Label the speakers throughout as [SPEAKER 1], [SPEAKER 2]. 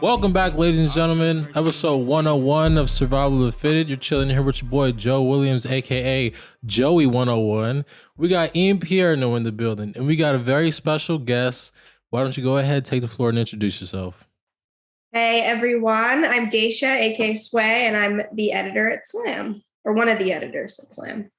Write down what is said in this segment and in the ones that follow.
[SPEAKER 1] Welcome back, ladies and gentlemen. Episode 101 of Survival of the Fitted. You're chilling here with your boy Joe Williams, aka Joey 101. We got Ian Pierno in the building, and we got a very special guest. Why don't you go ahead, take the floor, and introduce yourself?
[SPEAKER 2] Hey everyone, I'm Daisha, aka Sway, and I'm the editor at Slam, or one of the editors at Slam.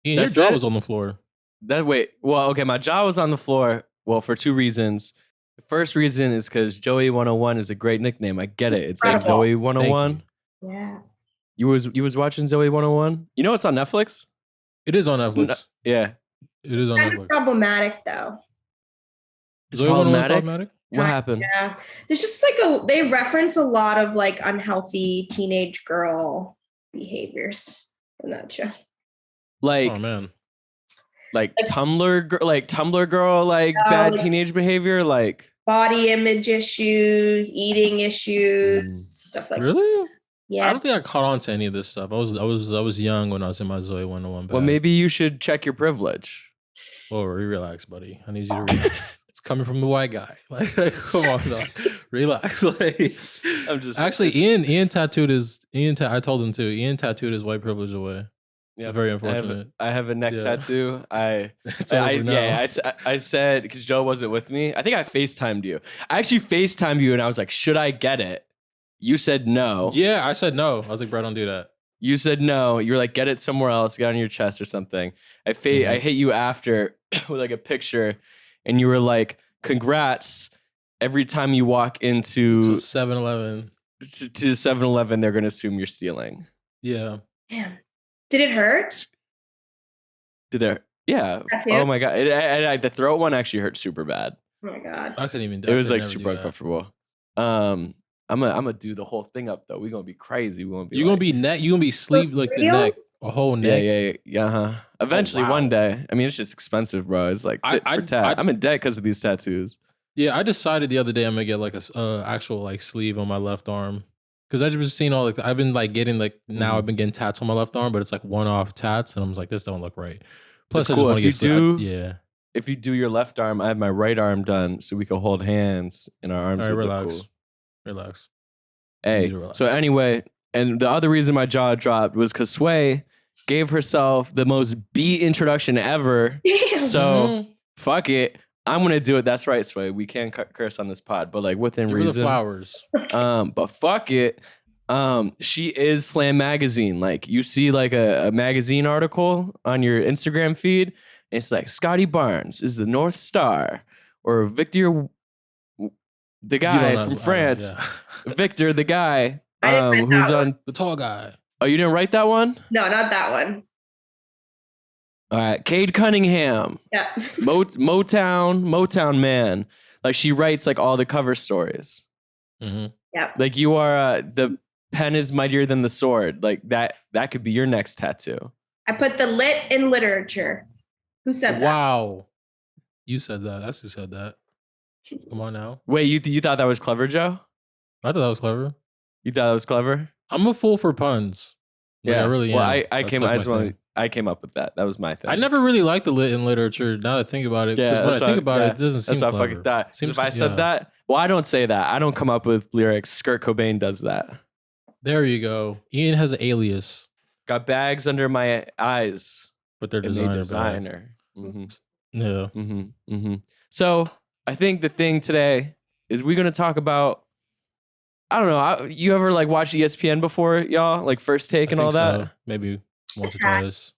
[SPEAKER 1] Ian, your jaw was on the floor.
[SPEAKER 3] My jaw was on the floor. Well, for two reasons. The first reason is because Joey 101 is a great nickname. I get it. It's like Zoe 101.
[SPEAKER 2] Yeah.
[SPEAKER 3] You was watching Zoe 101? You know it's on Netflix?
[SPEAKER 1] It is on Netflix.
[SPEAKER 3] Yeah.
[SPEAKER 1] It is on
[SPEAKER 2] Kind
[SPEAKER 1] Netflix.
[SPEAKER 2] of problematic though.
[SPEAKER 3] It's problematic? What happened?
[SPEAKER 2] Yeah. There's just like they reference a lot of like unhealthy teenage girl behaviors in that show.
[SPEAKER 3] Like,
[SPEAKER 1] oh man.
[SPEAKER 3] Like Tumblr girl, bad teenage behavior, like
[SPEAKER 2] body image issues, eating issues, stuff like that.
[SPEAKER 1] Really?
[SPEAKER 2] Yeah.
[SPEAKER 1] I don't think I caught on to any of this stuff. I was young when I was in my Zoe 101 bag.
[SPEAKER 3] Well, maybe you should check your privilege.
[SPEAKER 1] Oh, relax, buddy. I need you to relax. It's coming from the white guy. Like come on, dog. Relax.
[SPEAKER 3] I'm just
[SPEAKER 1] actually Ian tattooed his I told him to. Ian tattooed his white privilege away. Yeah, very unfortunate.
[SPEAKER 3] I have a neck tattoo. I said, because Joe wasn't with me, I think I FaceTimed you. I actually FaceTimed you and I was like, should I get it? You said no.
[SPEAKER 1] Yeah, I said no. I was like, bro, don't do that.
[SPEAKER 3] You said no. You were like, get it somewhere else, get it on your chest or something. I hit you after with like a picture and you were like, congrats. Every time you walk into
[SPEAKER 1] 7-Eleven.
[SPEAKER 3] To 7-Eleven, they're going to assume you're stealing.
[SPEAKER 1] Yeah.
[SPEAKER 2] Damn. Did it hurt?
[SPEAKER 3] Yeah. Oh my God. The throat one actually hurt super bad.
[SPEAKER 2] Oh my God.
[SPEAKER 1] I couldn't even.
[SPEAKER 3] It was like super uncomfortable. I'm gonna do the whole thing up though. We're gonna be crazy. You're
[SPEAKER 1] gonna be neck. You're gonna be sleep like the neck, a whole neck.
[SPEAKER 3] Yeah. Eventually, one day. I mean, it's just expensive, bro. It's like tit for tat. I'm in debt because of these tattoos.
[SPEAKER 1] Yeah, I decided the other day I'm gonna get like a actual like sleeve on my left arm. Because I've just seen all I've been like getting now I've been getting tats on my left arm, but it's like one-off tats, and I'm like, this don't look right. Plus, I just want to get
[SPEAKER 3] If you do your left arm, I have my right arm done, so we can hold hands and our arms.
[SPEAKER 1] All right,
[SPEAKER 3] relax.
[SPEAKER 1] Cool. Relax.
[SPEAKER 3] Hey, so anyway, and the other reason my jaw dropped was because Sway gave herself the most beat introduction ever.
[SPEAKER 2] Damn.
[SPEAKER 3] So fuck it. I'm gonna do it. That's right, Sway. We can't curse on this pod, but like within reason.
[SPEAKER 1] The flowers.
[SPEAKER 3] But fuck it. She is Slam Magazine. Like you see like a magazine article on your Instagram feed, and it's like Scotty Barnes is the North Star, or Victor, the guy from France. Victor, the guy who's on
[SPEAKER 1] the tall guy.
[SPEAKER 3] Oh, you didn't write that one?
[SPEAKER 2] No, not that one.
[SPEAKER 3] All right, Cade Cunningham.
[SPEAKER 2] Yeah.
[SPEAKER 3] Motown man. Like she writes like all the cover stories.
[SPEAKER 1] Mm-hmm.
[SPEAKER 2] Yeah.
[SPEAKER 3] Like you are the pen is mightier than the sword. Like that could be your next tattoo.
[SPEAKER 2] I put the lit in literature. Who said that?
[SPEAKER 1] Wow. You said that. That's who said that. Come on now.
[SPEAKER 3] Wait, you thought that was clever, Joe?
[SPEAKER 1] I thought that was clever.
[SPEAKER 3] You thought that was clever?
[SPEAKER 1] I'm a fool for puns. Like,
[SPEAKER 3] yeah,
[SPEAKER 1] I really
[SPEAKER 3] well,
[SPEAKER 1] am.
[SPEAKER 3] I came up with that. That was my thing.
[SPEAKER 1] I never really liked the lit in literature. Now that I think about it, because when I think about it doesn't seem clever.
[SPEAKER 3] That's what I fucking thought. If I said that, well, I don't say that. I don't come up with lyrics. Kurt Cobain does that.
[SPEAKER 1] There you go. Ian has an alias.
[SPEAKER 3] Got bags under my eyes,
[SPEAKER 1] but they're
[SPEAKER 3] designer.
[SPEAKER 1] Mm-hmm. Yeah.
[SPEAKER 3] Mm-hmm. Mm-hmm. So I think the thing today is we're gonna talk about. I don't know. You ever like watch ESPN before, y'all? Like First Take and all that?
[SPEAKER 1] So. Maybe once or twice.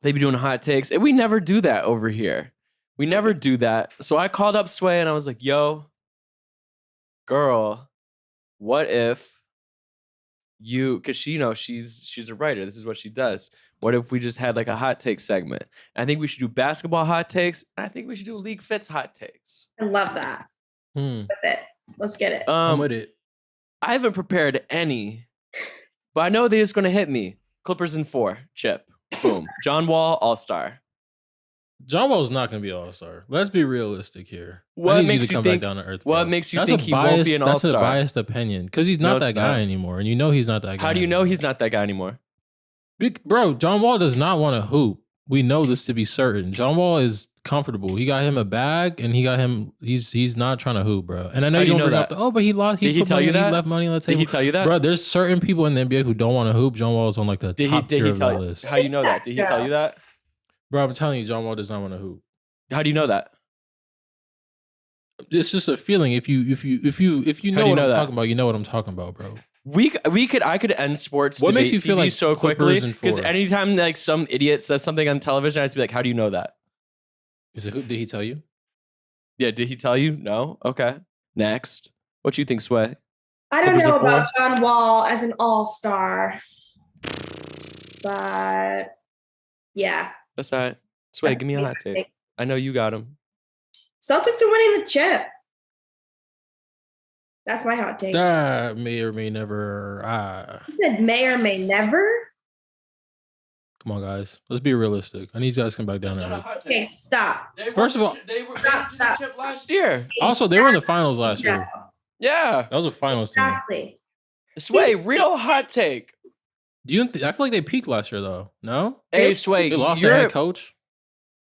[SPEAKER 3] They be doing hot takes, and we never do that over here. We never do that. So I called up Sway and I was like, "Yo, girl, what if you? Because she's a writer. This is what she does. What if we just had like a hot take segment? I think we should do basketball hot takes. And I think we should do LeagueFits hot takes.
[SPEAKER 2] I love that. With it, let's get it.
[SPEAKER 1] I'm with it.
[SPEAKER 3] I haven't prepared any, but I know they're just gonna hit me. Clippers in 4, Chip, boom. John Wall, All-Star.
[SPEAKER 1] John Wall's not going to be All-Star. Let's be realistic here.
[SPEAKER 3] What makes you think?
[SPEAKER 1] Down to earth,
[SPEAKER 3] what makes you think he won't be an All-Star?
[SPEAKER 1] That's a biased opinion because he's not that guy anymore, and you know he's not that guy.
[SPEAKER 3] How do you know he's not that guy anymore?
[SPEAKER 1] Bro, John Wall does not want to hoop. We know this to be certain. John Wall is comfortable. He got him a bag, and he got him. He's not trying to hoop, bro. And I know
[SPEAKER 3] How
[SPEAKER 1] you
[SPEAKER 3] do you
[SPEAKER 1] don't
[SPEAKER 3] know
[SPEAKER 1] bring up
[SPEAKER 3] that?
[SPEAKER 1] the, but he lost.
[SPEAKER 3] Did he
[SPEAKER 1] put
[SPEAKER 3] tell
[SPEAKER 1] money,
[SPEAKER 3] you that?
[SPEAKER 1] He left money on the table.
[SPEAKER 3] Did he tell you that?
[SPEAKER 1] Bro, there's certain people in the NBA who don't want to hoop. John Wall's on like the top tier of the list.
[SPEAKER 3] How you know that? Did he tell you that?
[SPEAKER 1] Bro, I'm telling you, John Wall does not want to hoop.
[SPEAKER 3] How do you know that?
[SPEAKER 1] It's just a feeling. If you know what I'm talking about, you know what I'm talking about, bro.
[SPEAKER 3] I could end sports
[SPEAKER 1] What
[SPEAKER 3] debate
[SPEAKER 1] makes you feel
[SPEAKER 3] TV
[SPEAKER 1] like
[SPEAKER 3] so
[SPEAKER 1] Clippers
[SPEAKER 3] quickly
[SPEAKER 1] and
[SPEAKER 3] because
[SPEAKER 1] four?
[SPEAKER 3] anytime like some idiot says something on television, I just be like, how do you know that?
[SPEAKER 1] Is it who did he tell you?
[SPEAKER 3] Yeah, did he tell you? No? Okay. Next. What you think, Sway?
[SPEAKER 2] I don't
[SPEAKER 3] Clippers
[SPEAKER 2] know
[SPEAKER 3] and four?
[SPEAKER 2] about John Wall as an all-star, but yeah.
[SPEAKER 3] That's all right. Sway, give me a hot take. I know you got him.
[SPEAKER 2] Celtics are winning the chip. That's my hot take.
[SPEAKER 1] That may or may never.
[SPEAKER 2] You said may or may never?
[SPEAKER 1] Come on, guys. Let's be realistic. I need you guys to come back down there.
[SPEAKER 2] Okay, stop.
[SPEAKER 1] First of all,
[SPEAKER 3] they were
[SPEAKER 2] Stop, stop.
[SPEAKER 3] the chip last year.
[SPEAKER 1] Also, they were in the finals last year.
[SPEAKER 3] Yeah.
[SPEAKER 1] That was a finals team.
[SPEAKER 2] Exactly.
[SPEAKER 3] Sway, real hot take.
[SPEAKER 1] Do you? I feel like they peaked last year, though. No,
[SPEAKER 3] Hey, Sway,
[SPEAKER 1] they lost their head coach.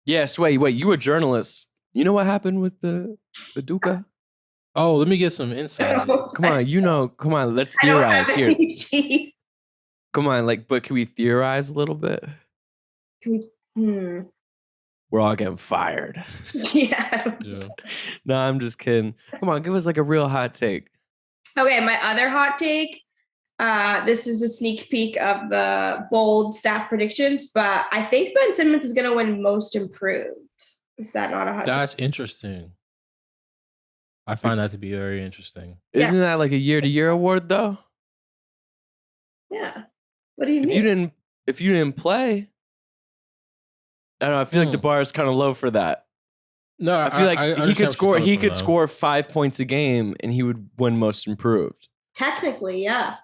[SPEAKER 3] Yeah, Sway, wait, you were a journalist. You know what happened with the Duca?
[SPEAKER 1] Oh, let me get some insight.
[SPEAKER 3] Come on, let's
[SPEAKER 2] I don't
[SPEAKER 3] theorize
[SPEAKER 2] have
[SPEAKER 3] here.
[SPEAKER 2] any teeth.
[SPEAKER 3] Come on, but can we theorize a little bit? We're all getting fired.
[SPEAKER 2] Yeah.
[SPEAKER 1] Yeah.
[SPEAKER 3] No, I'm just kidding. Come on, give us like a real hot take.
[SPEAKER 2] Okay, my other hot take. This is a sneak peek of the bold staff predictions, but I think Ben Simmons is going to win Most Improved. Is that not a hot take?
[SPEAKER 1] That's interesting. I find that to be very interesting.
[SPEAKER 3] Isn't that like a year-to-year award though?
[SPEAKER 2] Yeah. What do you
[SPEAKER 3] If
[SPEAKER 2] mean?
[SPEAKER 3] you didn't play, I don't know. I feel like the bar is kind of low for that.
[SPEAKER 1] No,
[SPEAKER 3] I feel like he
[SPEAKER 1] understand
[SPEAKER 3] could
[SPEAKER 1] what
[SPEAKER 3] score.
[SPEAKER 1] you're
[SPEAKER 3] He
[SPEAKER 1] coming
[SPEAKER 3] could
[SPEAKER 1] from,
[SPEAKER 3] score 5 points a game, and he would win Most Improved.
[SPEAKER 2] Technically, yeah.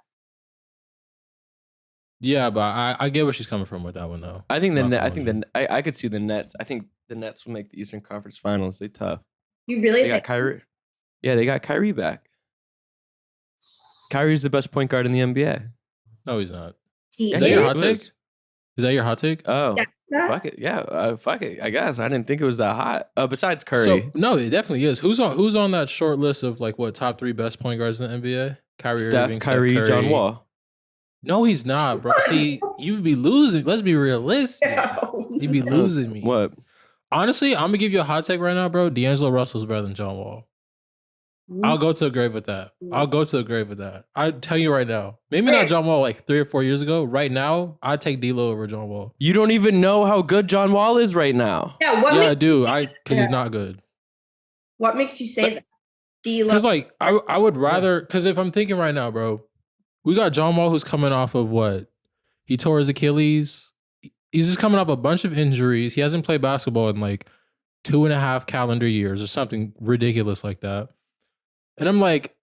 [SPEAKER 1] Yeah, but I get where she's coming from with that one, though.
[SPEAKER 3] I think I could see the Nets. I think the Nets will make the Eastern Conference Finals. They tough.
[SPEAKER 2] You really
[SPEAKER 3] They got
[SPEAKER 2] think?
[SPEAKER 3] Kyrie. Yeah, they got Kyrie back. Kyrie's the best point guard in the NBA.
[SPEAKER 1] No, he's not.
[SPEAKER 2] He
[SPEAKER 1] Is that your
[SPEAKER 2] is?
[SPEAKER 1] hot take? Is that your hot take?
[SPEAKER 3] Oh,
[SPEAKER 2] Yeah.
[SPEAKER 3] fuck it. Yeah, fuck it. I guess I didn't think it was that hot. Besides Curry.
[SPEAKER 1] So no, it definitely is. Who's on that short list of like what top 3 best point guards in the NBA? Kyrie Irving,
[SPEAKER 3] Kyrie,
[SPEAKER 1] Steph Curry.
[SPEAKER 3] John Wall.
[SPEAKER 1] No, he's not, bro. See, you would be losing. Let's be realistic. You'd be losing me.
[SPEAKER 3] What?
[SPEAKER 1] Honestly, I'm gonna give you a hot take right now, bro. D'Angelo Russell's better than John Wall. I'll go to the grave with that. I tell you right now. Maybe not John Wall like 3 or 4 years ago. Right now, I'd take D'Lo over John Wall.
[SPEAKER 3] You don't even know how good John Wall is right now.
[SPEAKER 2] Yeah,
[SPEAKER 1] I do. Because he's not good.
[SPEAKER 2] What makes you say that?
[SPEAKER 1] Because like I would rather, because if I'm thinking right now, bro, we got John Wall who's coming off of what? He tore his Achilles. He's just coming off a bunch of injuries. He hasn't played basketball in like 2.5 calendar years or something ridiculous like that. And I'm like,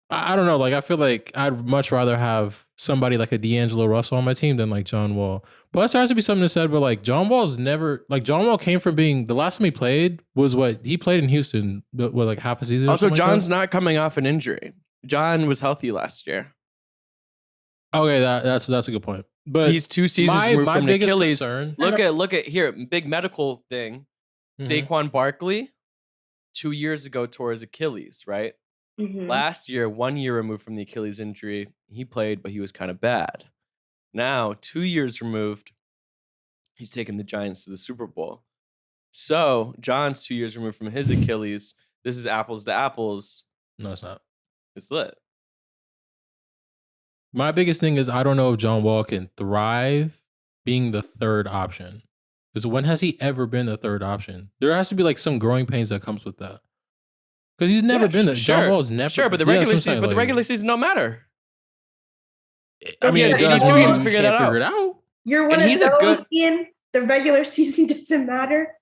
[SPEAKER 1] I don't know. Like, I feel like I'd much rather have somebody like a D'Angelo Russell on my team than like John Wall. Plus, there has to be something to said, but like John Wall came from being, the last time he played was what? He played in Houston, what, like half a season?
[SPEAKER 3] Also, John's not coming off an injury. John was healthy last year.
[SPEAKER 1] Okay, that's a good point. But
[SPEAKER 3] he's 2 seasons removed from an Achilles.
[SPEAKER 1] Concern,
[SPEAKER 3] Look at here, big medical thing.
[SPEAKER 1] Mhm.
[SPEAKER 3] Saquon Barkley, 2 years ago tore his Achilles, right?
[SPEAKER 2] Mhm.
[SPEAKER 3] Last year, 1 year removed from the Achilles injury, he played, but he was kind of bad. Now, 2 years removed, he's taken the Giants to the Super Bowl. So, John's 2 years removed from his Achilles. This is apples to apples.
[SPEAKER 1] No, it's not.
[SPEAKER 3] It's lit.
[SPEAKER 1] My biggest thing is I don't know if John Wall can thrive being the third option. Because when has he ever been the third option? There has to be like some growing pains that comes with that. Because he's never been. John Wall's never.
[SPEAKER 3] Sure, but the regular season, the regular season don't matter.
[SPEAKER 1] I mean,
[SPEAKER 3] he has
[SPEAKER 1] it does
[SPEAKER 3] 82
[SPEAKER 1] when
[SPEAKER 3] games to
[SPEAKER 1] you
[SPEAKER 3] figure
[SPEAKER 1] can't
[SPEAKER 3] that out.
[SPEAKER 1] figure it out.
[SPEAKER 2] You're one
[SPEAKER 3] And
[SPEAKER 2] of
[SPEAKER 3] he's a
[SPEAKER 2] those,
[SPEAKER 3] good-
[SPEAKER 2] Ian. The regular season doesn't matter.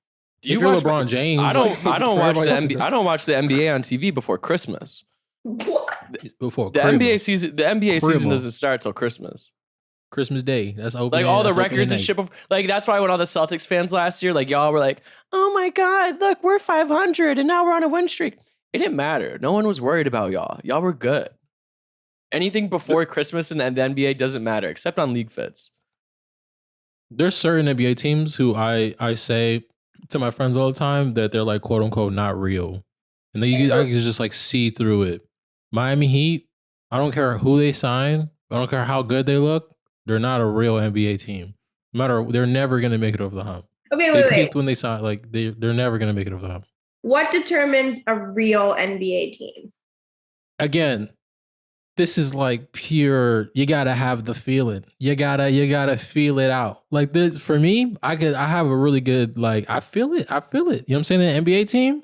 [SPEAKER 3] Do you
[SPEAKER 1] If you're
[SPEAKER 3] watch
[SPEAKER 1] LeBron James,
[SPEAKER 3] I don't. I don't watch the
[SPEAKER 1] everybody
[SPEAKER 3] NBA. I don't watch the NBA on TV before Christmas.
[SPEAKER 2] What?
[SPEAKER 1] before
[SPEAKER 3] The
[SPEAKER 1] Christmas.
[SPEAKER 3] NBA season. The NBA season
[SPEAKER 1] Christmas.
[SPEAKER 3] doesn't start till Christmas.
[SPEAKER 1] Christmas Day. That's open.
[SPEAKER 3] Like all the records and shit. Like that's why when all the Celtics fans last year, like y'all were like, "Oh my god, look, we're 500 and now we're on a win streak." It didn't matter. No one was worried about y'all. Y'all were good. Anything before Christmas and the NBA doesn't matter, except on LeagueFits.
[SPEAKER 1] There's certain NBA teams who I say to my friends all the time that they're like quote unquote not real, and then I can just like see through it. Miami Heat, I don't care who they sign, I don't care how good they look, they're not a real NBA team. No matter, they're never gonna make it over the hump.
[SPEAKER 2] Okay,
[SPEAKER 1] They
[SPEAKER 2] wait.
[SPEAKER 1] peaked when they signed, like they're never gonna make it over the hump.
[SPEAKER 2] What determines a real NBA team?
[SPEAKER 1] Again, this is like pure, you gotta have the feeling. You gotta feel it out. Like this for me, I have a really good, like, I feel it. You know what I'm saying? The NBA team,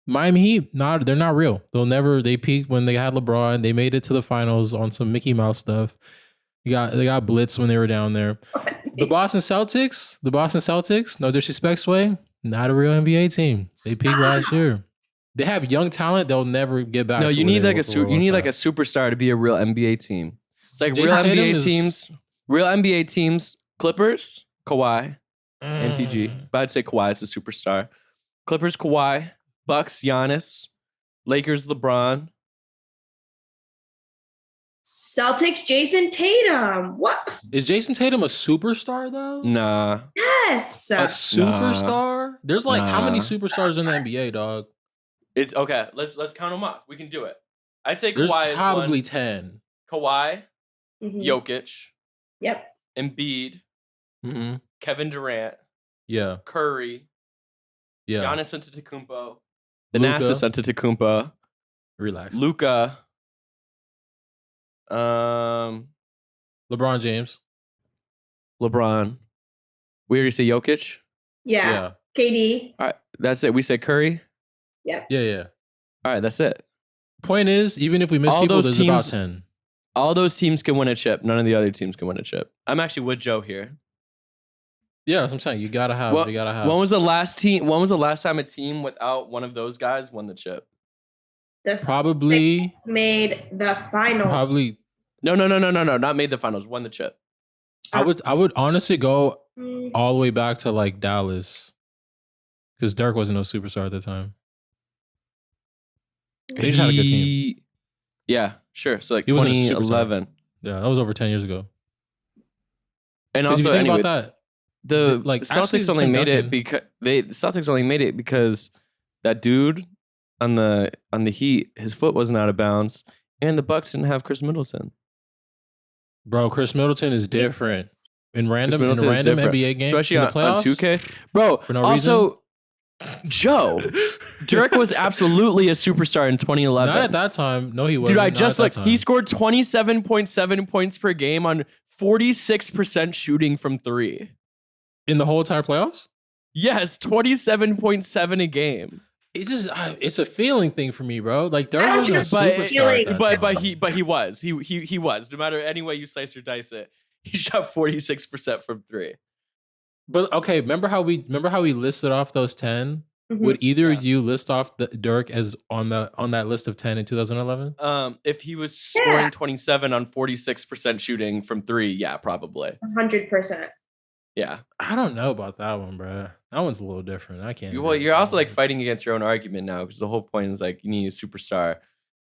[SPEAKER 1] Miami Heat, they're not real. They peaked when they had LeBron. They made it to the finals on some Mickey Mouse stuff. They got blitzed when they were down there. The Boston Celtics, no disrespect, Sway, not a real NBA team. They peaked last year. They have young talent. They'll never get back.
[SPEAKER 3] No,
[SPEAKER 1] to
[SPEAKER 3] you
[SPEAKER 1] where
[SPEAKER 3] need
[SPEAKER 1] they
[SPEAKER 3] like
[SPEAKER 1] were
[SPEAKER 3] you need
[SPEAKER 1] once
[SPEAKER 3] like a
[SPEAKER 1] at.
[SPEAKER 3] superstar to be a real NBA team. It's like
[SPEAKER 1] Jason Tatum
[SPEAKER 3] real NBA teams, Clippers, Kawhi, MPG.
[SPEAKER 1] Mm.
[SPEAKER 3] But I'd say Kawhi is the superstar. Clippers, Kawhi, Bucks, Giannis, Lakers, LeBron.
[SPEAKER 2] Celtics, Jason Tatum. What?
[SPEAKER 1] Is Jason Tatum a superstar though?
[SPEAKER 3] Nah.
[SPEAKER 2] Yes.
[SPEAKER 1] A superstar? There's like how many
[SPEAKER 3] Nah.
[SPEAKER 1] superstars in the NBA, dog?
[SPEAKER 3] It's okay. Let's count them off. We can do it. I'd say
[SPEAKER 1] There's
[SPEAKER 3] Kawhi is
[SPEAKER 1] probably
[SPEAKER 3] one.
[SPEAKER 1] 10.
[SPEAKER 3] Kawhi,
[SPEAKER 2] Mhm.
[SPEAKER 3] Jokic,
[SPEAKER 2] Yep.
[SPEAKER 3] Embiid,
[SPEAKER 1] Mm-hmm.
[SPEAKER 3] Kevin Durant,
[SPEAKER 1] Yeah.
[SPEAKER 3] Curry,
[SPEAKER 1] Yeah.
[SPEAKER 3] Giannis Antetokounmpo, the
[SPEAKER 1] Luka.
[SPEAKER 3] NASA Antetokounmpo,
[SPEAKER 1] Relax.
[SPEAKER 3] Luka,
[SPEAKER 1] LeBron James.
[SPEAKER 3] LeBron. We already say Jokic.
[SPEAKER 2] Yeah. KD.
[SPEAKER 3] All right, that's it. We said Curry.
[SPEAKER 2] Yep.
[SPEAKER 1] Yeah.
[SPEAKER 3] All right, that's it.
[SPEAKER 1] Point is, even if we miss
[SPEAKER 3] All
[SPEAKER 1] people,
[SPEAKER 3] those
[SPEAKER 1] there's
[SPEAKER 3] teams-
[SPEAKER 1] about 10.
[SPEAKER 3] All those teams can win a chip. None of the other teams can win a chip. I'm actually with Joe here.
[SPEAKER 1] Yeah, that's what I'm saying. You gotta have.
[SPEAKER 3] Well,
[SPEAKER 1] you gotta have.
[SPEAKER 3] When was the last time a team without one of those guys won the chip?
[SPEAKER 2] The
[SPEAKER 1] Probably.
[SPEAKER 2] Sixers made the final.
[SPEAKER 1] Probably.
[SPEAKER 3] No. Not made the finals. Won the chip.
[SPEAKER 1] I would honestly go
[SPEAKER 2] Mm,
[SPEAKER 1] all the way back to like Dallas, because Dirk wasn't no superstar at the time. They just had a good team.
[SPEAKER 3] Yeah, sure. So like
[SPEAKER 1] He wasn't a superstar.
[SPEAKER 3] 2011.
[SPEAKER 1] Yeah, that was over 10 years ago.
[SPEAKER 3] And
[SPEAKER 1] 'Cause if
[SPEAKER 3] also,
[SPEAKER 1] you think
[SPEAKER 3] anyway,
[SPEAKER 1] about that,
[SPEAKER 3] the
[SPEAKER 1] like,
[SPEAKER 3] Celtics
[SPEAKER 1] actually,
[SPEAKER 3] only
[SPEAKER 1] Tim
[SPEAKER 3] made it
[SPEAKER 1] Duncan-
[SPEAKER 3] because the Celtics only made it because that dude on the Heat, his foot wasn't out of bounds, and the Bucks didn't have Chris Middleton.
[SPEAKER 1] bro, Chris Middleton is different in random
[SPEAKER 3] Middleton is different,
[SPEAKER 1] NBA game,
[SPEAKER 3] especially
[SPEAKER 1] in the
[SPEAKER 3] on
[SPEAKER 1] playoffs.
[SPEAKER 3] 2K, bro.
[SPEAKER 1] For no
[SPEAKER 3] Also, Joe, Dirk was absolutely a superstar in 2011.
[SPEAKER 1] Not at that time. No, he wasn't.
[SPEAKER 3] Dude, I
[SPEAKER 1] Not
[SPEAKER 3] just
[SPEAKER 1] at
[SPEAKER 3] looked.
[SPEAKER 1] that
[SPEAKER 3] He
[SPEAKER 1] time.
[SPEAKER 3] scored 27.7 points per game on 46% shooting from three.
[SPEAKER 1] in the whole entire playoffs.
[SPEAKER 3] Yes, 27.7 a game.
[SPEAKER 1] It's just it's a feeling thing for me, bro. Like there
[SPEAKER 2] I don't
[SPEAKER 1] was no
[SPEAKER 2] just
[SPEAKER 3] But
[SPEAKER 1] superstar. At that
[SPEAKER 3] but
[SPEAKER 1] time.
[SPEAKER 3] he was. He was. No matter any way you slice or dice it, he shot 46% from three.
[SPEAKER 1] But okay, remember how we listed off those 10?
[SPEAKER 2] mhm.
[SPEAKER 1] Would either
[SPEAKER 3] Yeah.
[SPEAKER 1] of you list off the Dirk as on that list of 10 in 2011?
[SPEAKER 3] If he was scoring
[SPEAKER 2] Yeah.
[SPEAKER 3] 27 on 46% shooting from three, yeah, probably.
[SPEAKER 2] 100%.
[SPEAKER 3] Yeah.
[SPEAKER 1] I don't know about that one, bro. That one's a little different. I can't.
[SPEAKER 3] Well,
[SPEAKER 1] agree
[SPEAKER 3] you're
[SPEAKER 1] with
[SPEAKER 3] also
[SPEAKER 1] that
[SPEAKER 3] like
[SPEAKER 1] one.
[SPEAKER 3] fighting against your own argument now because the whole point is like you need a superstar.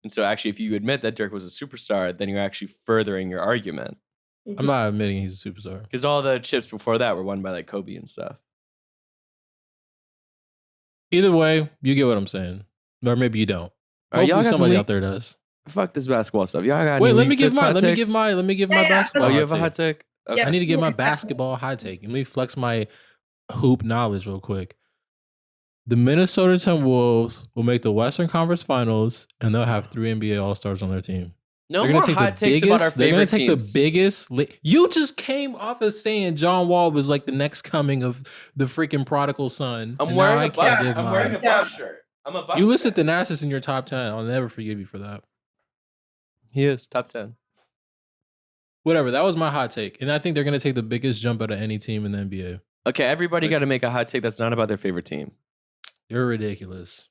[SPEAKER 3] And so actually, if you admit that Dirk was a superstar, then you're actually furthering your argument
[SPEAKER 1] I'm not admitting he's a superstar.
[SPEAKER 3] because all the chips before that were won by like Kobe and stuff.
[SPEAKER 1] Either way, you get what I'm saying, or maybe you don't.
[SPEAKER 3] All right, y'all
[SPEAKER 1] Hopefully,
[SPEAKER 3] got some
[SPEAKER 1] somebody
[SPEAKER 3] league-
[SPEAKER 1] out there does.
[SPEAKER 3] Fuck this basketball stuff. Y'all got
[SPEAKER 1] Wait,
[SPEAKER 3] any
[SPEAKER 1] let me give
[SPEAKER 3] LeagueFits
[SPEAKER 1] my
[SPEAKER 3] hot takes?
[SPEAKER 1] let me give my
[SPEAKER 2] Yeah,
[SPEAKER 1] basketball.
[SPEAKER 3] Oh, you
[SPEAKER 1] hot
[SPEAKER 3] have a
[SPEAKER 1] take.
[SPEAKER 3] hot take? Okay.
[SPEAKER 2] Yeah.
[SPEAKER 1] I need to get my
[SPEAKER 2] Yeah.
[SPEAKER 1] basketball hot take. Let me flex my hoop knowledge real quick. The Minnesota Timberwolves will make the Western Conference Finals, and they'll have 3 NBA All-Stars on their team.
[SPEAKER 3] No
[SPEAKER 1] They're
[SPEAKER 3] more
[SPEAKER 1] gonna take
[SPEAKER 3] hot
[SPEAKER 1] the
[SPEAKER 3] takes
[SPEAKER 1] biggest,
[SPEAKER 3] about our
[SPEAKER 1] They're gonna
[SPEAKER 3] favorite
[SPEAKER 1] take
[SPEAKER 3] teams.
[SPEAKER 1] the biggest. You just came off of saying John Wall was like the next coming of the freaking prodigal son.
[SPEAKER 3] I'm
[SPEAKER 1] and
[SPEAKER 3] wearing
[SPEAKER 1] now
[SPEAKER 3] a
[SPEAKER 1] I can't
[SPEAKER 3] Bucks.
[SPEAKER 1] give
[SPEAKER 3] I'm
[SPEAKER 1] mine.
[SPEAKER 3] wearing a
[SPEAKER 2] Yeah.
[SPEAKER 3] Bucks shirt. I'm a Bucks.
[SPEAKER 1] You listed
[SPEAKER 3] fan.
[SPEAKER 1] Thanasis in your top 10. I'll never forgive you for that.
[SPEAKER 3] He is top 10.
[SPEAKER 1] Whatever. That was my hot take, and I think they're gonna take the biggest jump out of any team in the NBA.
[SPEAKER 3] Okay, everybody
[SPEAKER 1] Like-
[SPEAKER 3] got to make a hot take that's not about their favorite team.
[SPEAKER 1] You're ridiculous.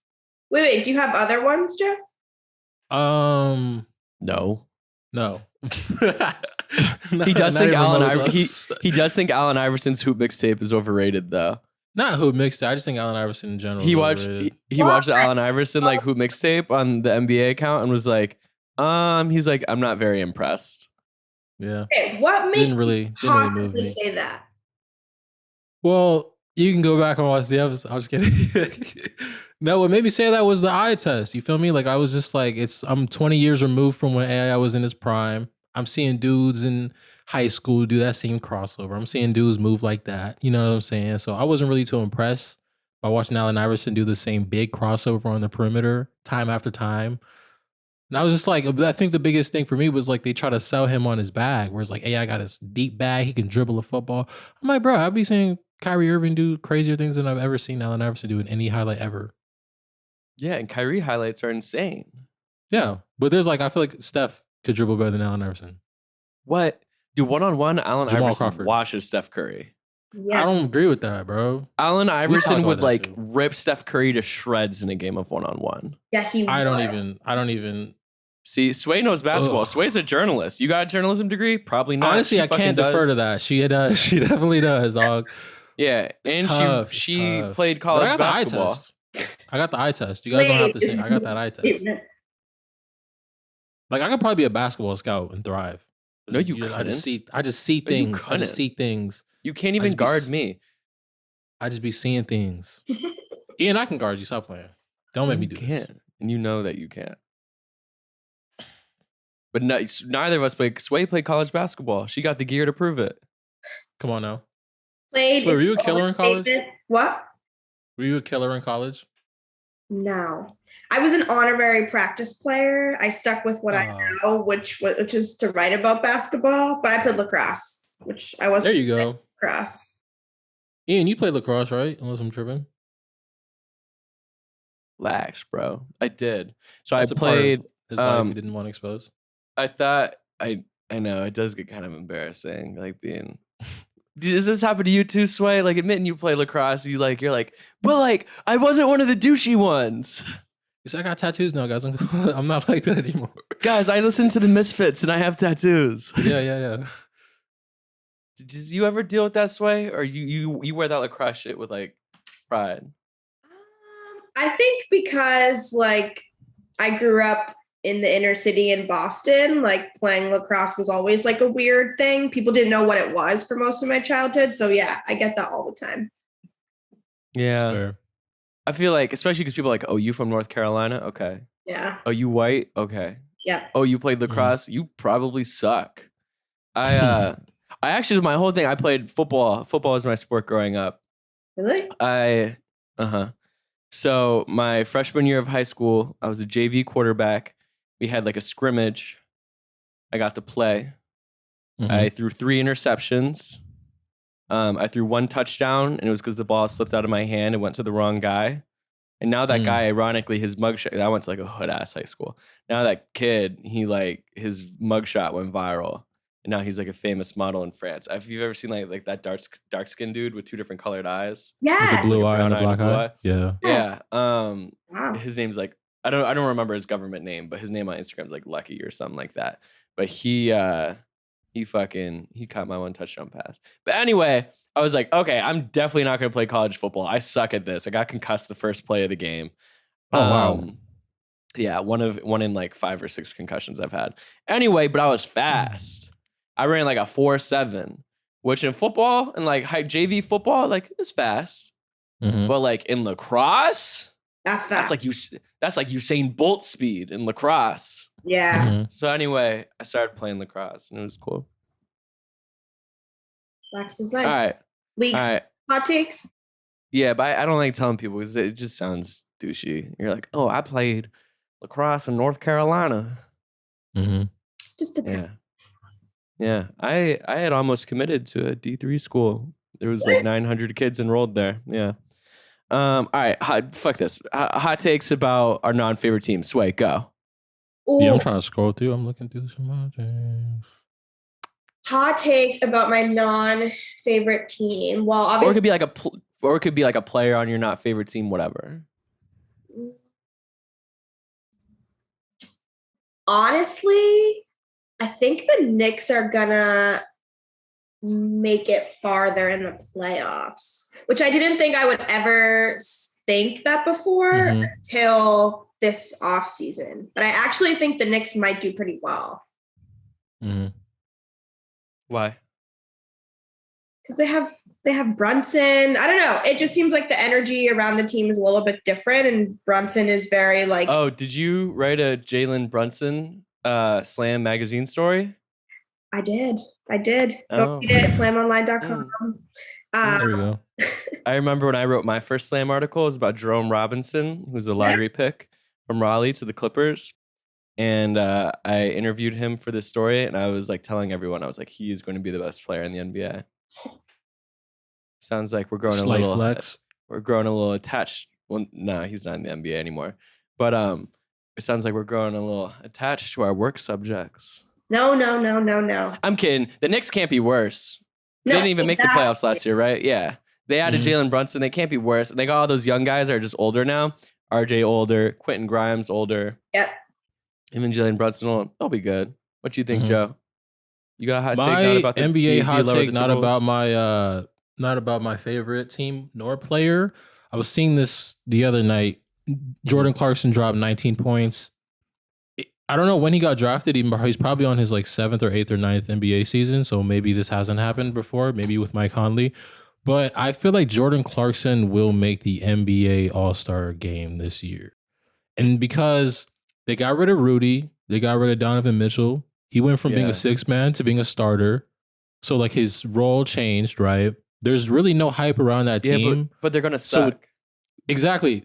[SPEAKER 2] Wait. Do you have other ones, Joe?
[SPEAKER 3] No.
[SPEAKER 1] No.
[SPEAKER 3] He does think Allen
[SPEAKER 1] Iverson.
[SPEAKER 3] He does think Allen Iverson's hoop mixtape is overrated though.
[SPEAKER 1] Not who mixed it. I just think Allen Iverson in general.
[SPEAKER 3] He
[SPEAKER 1] is
[SPEAKER 3] watched
[SPEAKER 1] overrated.
[SPEAKER 3] he watched the Allen Iverson like hoop mixtape on the NBA account and was like, he's like, I'm not very impressed.
[SPEAKER 1] Yeah.
[SPEAKER 2] Okay, what makes
[SPEAKER 1] Didn't
[SPEAKER 2] you
[SPEAKER 1] really move
[SPEAKER 2] possibly
[SPEAKER 1] me.
[SPEAKER 2] say that?
[SPEAKER 1] Well, You can go back and watch the episode. I'm just kidding. No, what made me say that was the eye test. You feel me? Like I was just like, I'm 20 years removed from when AI was in its prime. I'm seeing dudes in high school do that same crossover. I'm seeing dudes move like that. You know what I'm saying? So I wasn't really too impressed by watching Allen Iverson do the same big crossover on the perimeter time after time. And I was just like, I think the biggest thing for me was like they try to sell him on his bag, where it's like, AI got his deep bag, he can dribble a football. I'm like, bro, I'd be seeing Kyrie Irving do crazier things than I've ever seen Allen Iverson do in any highlight ever.
[SPEAKER 3] Yeah, and Kyrie highlights are insane.
[SPEAKER 1] Yeah, but there's like, I feel like Steph could dribble better than Allen Iverson.
[SPEAKER 3] What? Dude, one-on-one, Allen
[SPEAKER 1] Jamal
[SPEAKER 3] Iverson
[SPEAKER 1] Crawford.
[SPEAKER 3] washes Steph Curry.
[SPEAKER 2] Yeah.
[SPEAKER 1] I don't agree with that, bro.
[SPEAKER 3] Allen Iverson would
[SPEAKER 1] about that
[SPEAKER 3] like
[SPEAKER 1] too.
[SPEAKER 3] rip Steph Curry to shreds in a game of one-on-one.
[SPEAKER 2] Yeah, he
[SPEAKER 1] I don't
[SPEAKER 2] would.
[SPEAKER 1] even.
[SPEAKER 3] See, Sway knows basketball.
[SPEAKER 1] Ugh.
[SPEAKER 3] Sway's a journalist. You got a journalism degree? Probably not.
[SPEAKER 1] Honestly,
[SPEAKER 3] She
[SPEAKER 1] I
[SPEAKER 3] fucking
[SPEAKER 1] can't
[SPEAKER 3] does.
[SPEAKER 1] defer to that. She does. She definitely does, dog.
[SPEAKER 3] Yeah,
[SPEAKER 1] It's
[SPEAKER 3] and
[SPEAKER 1] tough.
[SPEAKER 3] she
[SPEAKER 1] It's tough.
[SPEAKER 3] played
[SPEAKER 1] But
[SPEAKER 3] college
[SPEAKER 1] I got
[SPEAKER 3] basketball.
[SPEAKER 1] The eye test. I got the eye test. You guys don't have to say. I got that eye test. Like I could probably be a basketball scout and thrive.
[SPEAKER 3] No, you
[SPEAKER 1] I just
[SPEAKER 3] couldn't.
[SPEAKER 1] I just see
[SPEAKER 3] No, you
[SPEAKER 1] things. I
[SPEAKER 3] couldn't.
[SPEAKER 1] just see things.
[SPEAKER 3] You can't even
[SPEAKER 1] just be
[SPEAKER 3] guard
[SPEAKER 1] s-
[SPEAKER 3] me.
[SPEAKER 1] I just be seeing things. Ian, I can guard you. Stop playing. Don't make me
[SPEAKER 3] You
[SPEAKER 1] do
[SPEAKER 3] can't.
[SPEAKER 1] this.
[SPEAKER 3] And you know that you can't. But no, neither of us played. Sway played college basketball. She got the gear to prove it.
[SPEAKER 1] Come on now.
[SPEAKER 2] Played.
[SPEAKER 1] So were you a killer in college?
[SPEAKER 2] What?
[SPEAKER 1] Were you a killer in college?
[SPEAKER 2] No, I was an honorary practice player. I stuck with what I know, which is to write about basketball. But I played lacrosse, which I was.
[SPEAKER 1] There you go.
[SPEAKER 2] Lacrosse.
[SPEAKER 1] Ian, you played lacrosse, right? Unless I'm tripping.
[SPEAKER 3] Lax, bro. I did. So
[SPEAKER 1] That's
[SPEAKER 3] I
[SPEAKER 1] a part of
[SPEAKER 3] played.
[SPEAKER 1] his life you didn't want to expose.
[SPEAKER 3] I thought I know it does get kind of embarrassing, like being. Does this happen to you too, Sway? Like admitting you play lacrosse, you're like, well, like I wasn't one of the douchey ones.
[SPEAKER 1] You said I got tattoos now, guys. I'm not like that anymore.
[SPEAKER 3] Guys, I listen to the Misfits and I have tattoos.
[SPEAKER 1] Yeah.
[SPEAKER 3] Did you ever deal with that, Sway, or you wear that lacrosse shit with like pride?
[SPEAKER 2] I think because like I grew up in the inner city in Boston, like playing lacrosse was always like a weird thing. People didn't know what it was for most of my childhood. So yeah, I get that all the time.
[SPEAKER 3] Yeah.
[SPEAKER 1] Fair.
[SPEAKER 3] I feel like, especially because people are like, oh, you from North Carolina? Okay.
[SPEAKER 2] Yeah.
[SPEAKER 3] Oh, you white? Okay.
[SPEAKER 2] Yep.
[SPEAKER 3] Oh, you played lacrosse? You probably suck. I actually, my whole thing, I played football. Football was my sport growing up.
[SPEAKER 2] Really?
[SPEAKER 3] So my freshman year of high school, I was a JV quarterback. We had like a scrimmage. I got to play.
[SPEAKER 1] Mhm.
[SPEAKER 3] I threw 3 interceptions. I threw 1 touchdown, and it was because the ball slipped out of my hand and went to the wrong guy. And now that guy, ironically, his mugshot, I went to like a hood ass high school. Now that kid, his mugshot went viral. And now he's like a famous model in France. Have you ever seen like that dark skinned dude with 2 different colored eyes?
[SPEAKER 2] Yes.
[SPEAKER 1] With the blue eye and the
[SPEAKER 3] Brown eye and
[SPEAKER 1] black
[SPEAKER 3] blue
[SPEAKER 1] eye.
[SPEAKER 3] eye.
[SPEAKER 1] Yeah.
[SPEAKER 3] Yeah.
[SPEAKER 2] Wow.
[SPEAKER 3] His name's like I don't remember his government name, but his name on Instagram is like Lucky or something like that. But he caught my 1 touchdown pass. But anyway, I was like, okay, I'm definitely not going to play college football. I suck at this. I got concussed the first play of the game.
[SPEAKER 1] Oh wow.
[SPEAKER 3] Yeah, one in like 5 or 6 concussions I've had. Anyway, but I was fast. I ran like a 4.7, which in football and like high JV football, like it's fast.
[SPEAKER 1] Mhm.
[SPEAKER 3] But like in lacrosse,
[SPEAKER 2] That's fast.
[SPEAKER 3] that's like Usain Bolt speed in lacrosse.
[SPEAKER 2] Yeah.
[SPEAKER 1] Mhm.
[SPEAKER 3] So anyway, I started playing lacrosse and it was cool.
[SPEAKER 2] Wax is
[SPEAKER 3] All
[SPEAKER 2] life.
[SPEAKER 3] right.
[SPEAKER 2] League
[SPEAKER 3] All right.
[SPEAKER 2] hot takes.
[SPEAKER 3] Yeah, but I don't like telling people because it just sounds douchey. You're like, oh, I played lacrosse in North Carolina.
[SPEAKER 1] Mhm.
[SPEAKER 2] Just a
[SPEAKER 3] Yeah. Yeah. I had almost committed to a D3 school. There was like 900 kids enrolled there. Yeah. All right. Fuck this. Hot takes about our non-favorite team. Sway, go.
[SPEAKER 1] Yeah, I'm
[SPEAKER 2] Ooh,
[SPEAKER 1] trying to scroll through. I'm looking through some things.
[SPEAKER 2] hot takes about my non-favorite team. Well,
[SPEAKER 3] Or it
[SPEAKER 2] obviously,
[SPEAKER 3] could be like a player on your not favorite team, whatever.
[SPEAKER 2] honestly, I think the Knicks are gonna make it farther in the playoffs, which I didn't think I would ever think that before
[SPEAKER 1] Mhm.
[SPEAKER 2] until this offseason. But I actually think the Knicks might do pretty well
[SPEAKER 1] Mhm.
[SPEAKER 3] Why?
[SPEAKER 2] because they have Brunson. I don't know. It just seems like the energy around the team is a little bit different, and Brunson is very like.
[SPEAKER 3] Oh, did you write a Jalen Brunson Slam magazine story?
[SPEAKER 2] I did. Go
[SPEAKER 3] Oh.
[SPEAKER 2] read it at slamonline.com.
[SPEAKER 1] There we go.
[SPEAKER 3] I remember when I wrote my first Slam article, it was about Jerome Robinson, who's a lottery pick from Raleigh to the Clippers. And I interviewed him for this story, and I was like telling everyone, I was like, he is going to be the best player in the NBA. Sounds like we're growing
[SPEAKER 1] Slight
[SPEAKER 3] a little
[SPEAKER 1] flex.
[SPEAKER 3] We're growing a little attached. Well, no, he's not in the NBA anymore. But it sounds like we're growing a little attached to our work subjects.
[SPEAKER 2] No.
[SPEAKER 3] I'm kidding. The Knicks can't be worse.
[SPEAKER 2] No,
[SPEAKER 3] They didn't even make the playoffs last year, right? Yeah. They added Jalen Brunson. They can't be worse. And they got all those young guys that are just older now. RJ older, Quentin Grimes older.
[SPEAKER 2] Yep.
[SPEAKER 3] Him and Jalen Brunson, they'll be good. What do you think, Joe? You got a hot take?
[SPEAKER 1] My
[SPEAKER 3] Not about the
[SPEAKER 1] NBA hot
[SPEAKER 3] lower
[SPEAKER 1] take,
[SPEAKER 3] the
[SPEAKER 1] not
[SPEAKER 3] Timberwolves?
[SPEAKER 1] about my favorite team nor player. I was seeing this the other night. Jordan Clarkson dropped 19 points. I don't know when he got drafted. He's probably on his like 7th or 8th or 9th NBA season. So maybe this hasn't happened before, maybe with Mike Conley. But I feel like Jordan Clarkson will make the NBA All-Star game this year. And because they got rid of Rudy, they got rid of Donovan Mitchell. He went from being a 6-man to being a starter. So like his role changed, right? There's really no hype around that team.
[SPEAKER 3] But they're gonna suck.
[SPEAKER 1] So, exactly.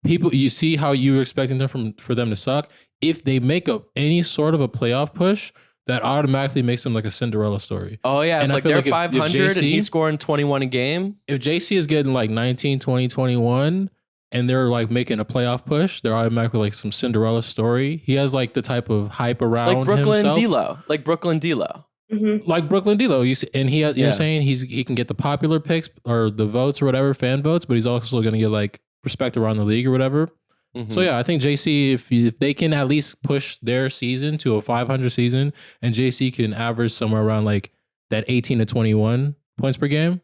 [SPEAKER 1] People, you see how you were expecting them for them to suck. If they make any sort of a playoff push, that automatically makes them like a Cinderella story.
[SPEAKER 3] Oh yeah,
[SPEAKER 1] And
[SPEAKER 3] if
[SPEAKER 1] I
[SPEAKER 3] like
[SPEAKER 1] feel
[SPEAKER 3] they're
[SPEAKER 1] like if
[SPEAKER 3] 500 and
[SPEAKER 1] JC
[SPEAKER 3] he's scoring 21 a game.
[SPEAKER 1] If JC is getting like 19, 20, 21, and they're like making a playoff push, they're automatically like some Cinderella story. He has like the type of hype around
[SPEAKER 3] Like Brooklyn
[SPEAKER 1] himself.
[SPEAKER 3] D-Lo. Like Brooklyn D-Lo.
[SPEAKER 2] Mm-hmm.
[SPEAKER 1] Like Brooklyn D-Lo. And he has, you know what I'm saying? He can get the popular picks or the votes or whatever, fan votes, but he's also going to get like respect around the league or whatever.
[SPEAKER 3] Mm-hmm.
[SPEAKER 1] So yeah, I think JC, if they can at least push their season to a 500 season, and JC can average somewhere around like that 18 to 21 points per game,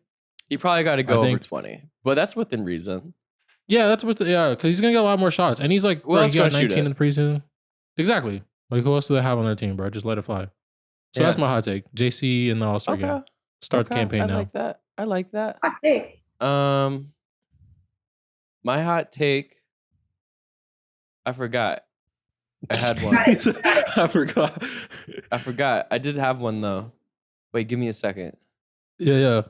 [SPEAKER 3] he probably got to go over 20, but that's within reason.
[SPEAKER 1] Yeah, that's what. Because he's gonna get a lot more shots, and he's like,
[SPEAKER 3] Who else
[SPEAKER 1] he got
[SPEAKER 3] gonna shoot
[SPEAKER 1] 19
[SPEAKER 3] it?
[SPEAKER 1] in the preseason. Exactly. Like who else do they have on their team, bro? Just let it fly. So that's my hot take. JC in the All-Star game. Start the campaign now.
[SPEAKER 3] I like that.
[SPEAKER 2] Hot take.
[SPEAKER 3] My hot take. I forgot. I had one.
[SPEAKER 1] I forgot.
[SPEAKER 3] I did have one though. Wait, give me a second.
[SPEAKER 1] Yeah.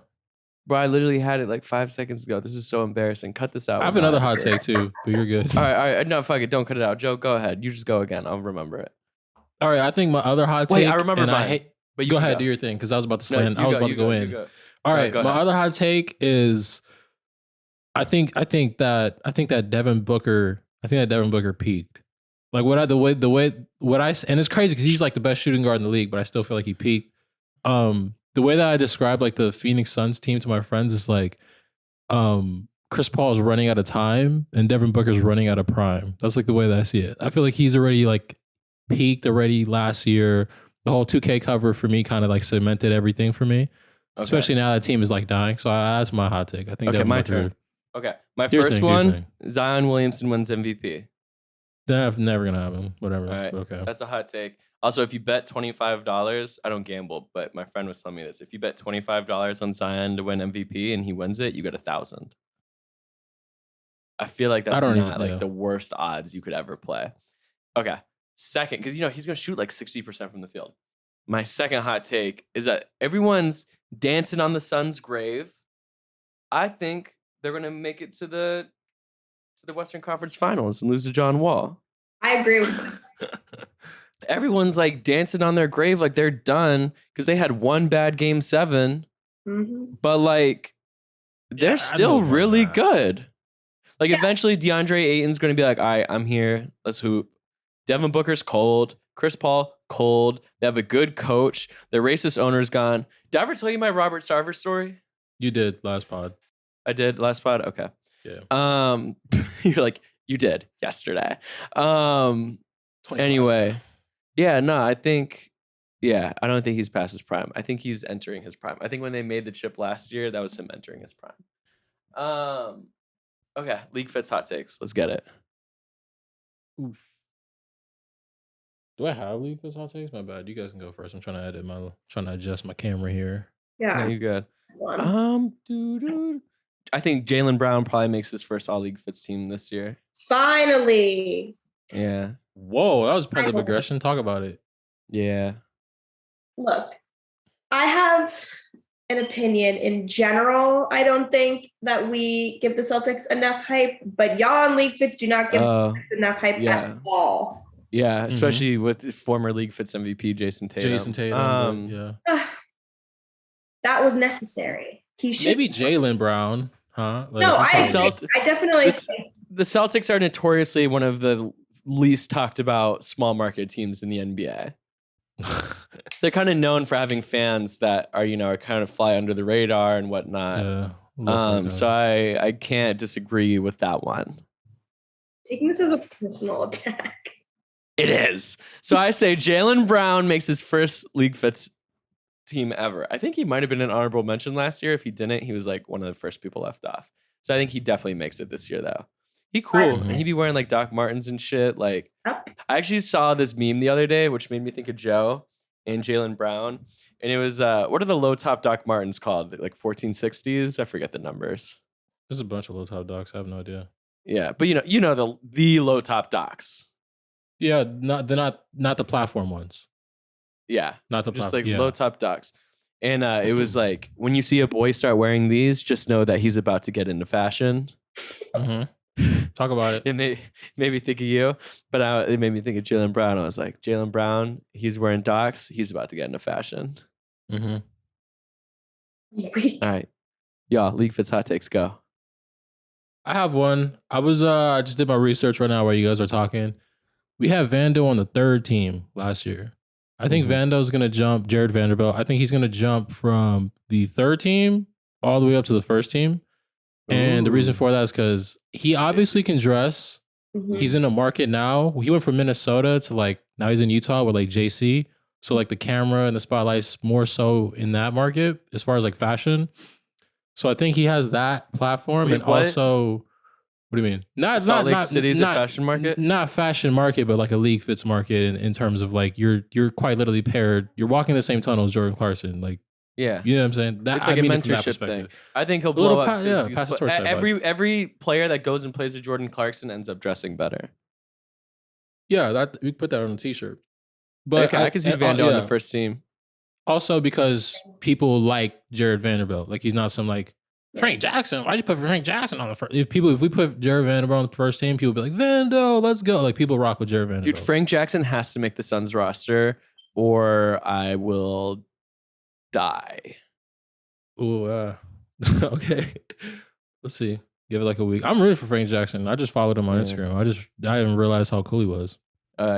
[SPEAKER 3] Bro, I literally had it like 5 seconds ago. This is so embarrassing. Cut this out.
[SPEAKER 1] I have another hot take too, but you're good.
[SPEAKER 3] All right. No, fuck it. Don't cut it out. Joe, go ahead. You just go again. I'll remember it.
[SPEAKER 1] All right, I think my other hot take.
[SPEAKER 3] Wait, I remember mine.
[SPEAKER 1] But you go ahead, do your thing, because I was about to slam.
[SPEAKER 3] No,
[SPEAKER 1] I was about to go in. All right, my other hot take is, I think that Devin Booker peaked. Like and it's crazy because he's like the best shooting guard in the league, but I still feel like he peaked. The way that I describe like the Phoenix Suns team to my friends is like, Chris Paul is running out of time and Devin Booker's running out of prime. That's like the way that I see it. I feel like he's already like peaked already last year. The whole 2K cover for me kind of like cemented everything for me, especially now that team is like dying. So that's my hot take. I think Devin
[SPEAKER 3] my
[SPEAKER 1] Booker,
[SPEAKER 3] turn. Okay, my first one, Zion Williamson wins MVP.
[SPEAKER 1] That's never gonna happen. Whatever.
[SPEAKER 3] All right.
[SPEAKER 1] Okay.
[SPEAKER 3] That's a hot take. Also, if you bet $25, I don't gamble, but my friend was telling me this. If you bet $25 on Zion to win MVP and he wins it, you get 1,000. I feel like that's not like the worst odds you could ever play. Okay. Second, because he's gonna shoot like 60% from the field. My second hot take is that everyone's dancing on the Suns' grave. I think they're gonna make it to the Western Conference Finals and lose to John Wall.
[SPEAKER 2] I agree with that.
[SPEAKER 3] Everyone's like dancing on their grave like they're done because they had one bad game 7, but like they're still really good. Like eventually DeAndre Ayton's going to be like, all right, I'm here. Let's hoop. Devin Booker's cold. Chris Paul, cold. They have a good coach. Their racist owner's gone. Did I ever tell you my Robert Sarver story?
[SPEAKER 1] You did last pod.
[SPEAKER 3] I did last pod? Okay.
[SPEAKER 1] Yeah.
[SPEAKER 3] You're like, you did yesterday. Anyway. Yeah, no, I don't think he's past his prime. I think he's entering his prime. I think when they made the chip last year, that was him entering his prime. Okay, LeagueFits hot takes. Let's get it.
[SPEAKER 1] Oof. Do I have LeagueFits hot takes? My bad. You guys can go first. I'm trying to adjust my camera here.
[SPEAKER 2] Yeah.
[SPEAKER 3] No, you good.
[SPEAKER 2] One.
[SPEAKER 3] I think Jaylen Brown probably makes his first All League Fits team this year.
[SPEAKER 2] Finally.
[SPEAKER 3] Yeah.
[SPEAKER 1] Whoa, that was pent-up aggression. Talk about it.
[SPEAKER 3] Yeah.
[SPEAKER 2] Look, I have an opinion in general. I don't think that we give the Celtics enough hype, but y'all on League Fits do not give enough hype at all.
[SPEAKER 3] Yeah, especially with former League Fits MVP Jason Tatum.
[SPEAKER 1] Yeah.
[SPEAKER 2] That was necessary. He should
[SPEAKER 1] maybe Jaylen Brown, huh? Like,
[SPEAKER 2] no, I definitely
[SPEAKER 3] the Celtics are notoriously one of the least talked about small market teams in the NBA. They're kind of known for having fans that are, are kind of fly under the radar and whatnot.
[SPEAKER 1] Yeah,
[SPEAKER 3] so I can't disagree with that one.
[SPEAKER 2] Taking this as a personal attack.
[SPEAKER 3] It is. So I say Jaylen Brown makes his first League Fits team ever. I think he might have been an honorable mention last year. If he didn't, he was like one of the first people left off. So I think he definitely makes it this year though. He cool. And he'd be wearing like Doc Martens and shit. Like I actually saw this meme the other day, which made me think of Joe and Jaylen Brown. And it was what are the low top Doc Martens called? Like 1460s? I forget the numbers.
[SPEAKER 1] There's a bunch of low top Docs. I have no idea.
[SPEAKER 3] Yeah, but you know the low top Docs.
[SPEAKER 1] Yeah, not the platform ones.
[SPEAKER 3] Yeah,
[SPEAKER 1] not the
[SPEAKER 3] just like low top Docs. And it was like when you see a boy start wearing these, just know that he's about to get into fashion.
[SPEAKER 1] Talk about it.
[SPEAKER 3] It made me think of you, but it made me think of Jaylen Brown. I was like, Jaylen Brown, he's wearing Docs. He's about to get into fashion. All right, y'all, League Fits hot takes, go.
[SPEAKER 1] I have one. I just did my research right now while you guys are talking. We have Vando on the third team last year. I think Vando's going to jump, Jared Vanderbilt. I think he's going to jump from the third team all the way up to the first team. And the reason for that is because he obviously can dress. He's in a market now. He went from Minnesota to now he's in Utah with JC. So the camera and the spotlight's more so in that market as far as fashion. So I think he has that platform.
[SPEAKER 3] Wait,
[SPEAKER 1] and also, what do you mean?
[SPEAKER 3] Salt Lake City's a fashion market?
[SPEAKER 1] Not fashion market, but a League Fits market in terms of you're quite literally paired. You're walking the same tunnel as Jordan Clarkson.
[SPEAKER 3] Yeah.
[SPEAKER 1] You know what I'm saying?
[SPEAKER 3] It's like a mentorship thing. I think he'll blow up. Every player that goes and plays with Jordan Clarkson ends up dressing better.
[SPEAKER 1] Yeah, we put that on a t-shirt. But
[SPEAKER 3] I can see Vando on the first team.
[SPEAKER 1] Also because people like Jared Vanderbilt. He's not some Frank Jackson. Why'd you put Frank Jackson on the first? If we put Jared Vanderbilt on the first team, people would be like, Vando, let's go. People rock with Jared Vanderbilt.
[SPEAKER 3] Dude, Frank Jackson has to make the Suns roster or I will die.
[SPEAKER 1] Ooh, okay. Let's see. Give it a week. I'm rooting for Frank Jackson. I just followed him on Instagram. I didn't realize how cool he was.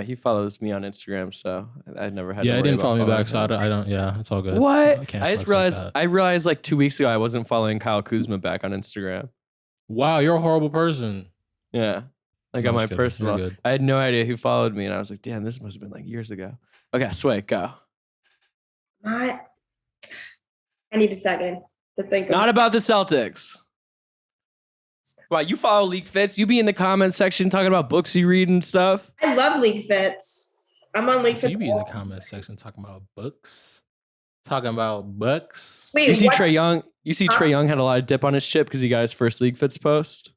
[SPEAKER 3] He follows me on Instagram, so I never had.
[SPEAKER 1] Yeah, he didn't follow me back, so I don't. Yeah, it's all good.
[SPEAKER 3] What? I just realized. I realized 2 weeks ago I wasn't following Kyle Kuzma back on Instagram.
[SPEAKER 1] Wow, you're a horrible person.
[SPEAKER 3] Yeah, on my personal. I had no idea who followed me, and I was like, damn, this must have been years ago. Okay, Sway, go.
[SPEAKER 2] I need a second to think.
[SPEAKER 3] Not about the Celtics. Wow, you follow League Fits? You be in the comments section talking about books you read and stuff?
[SPEAKER 2] I love League Fits. I'm on League Fits.
[SPEAKER 1] You be in the comments section talking about books? Talking about bucks?
[SPEAKER 2] Wait,
[SPEAKER 3] you see Trae Young? You see Trae Young had a lot of dip on his chip because he got his first League Fits post?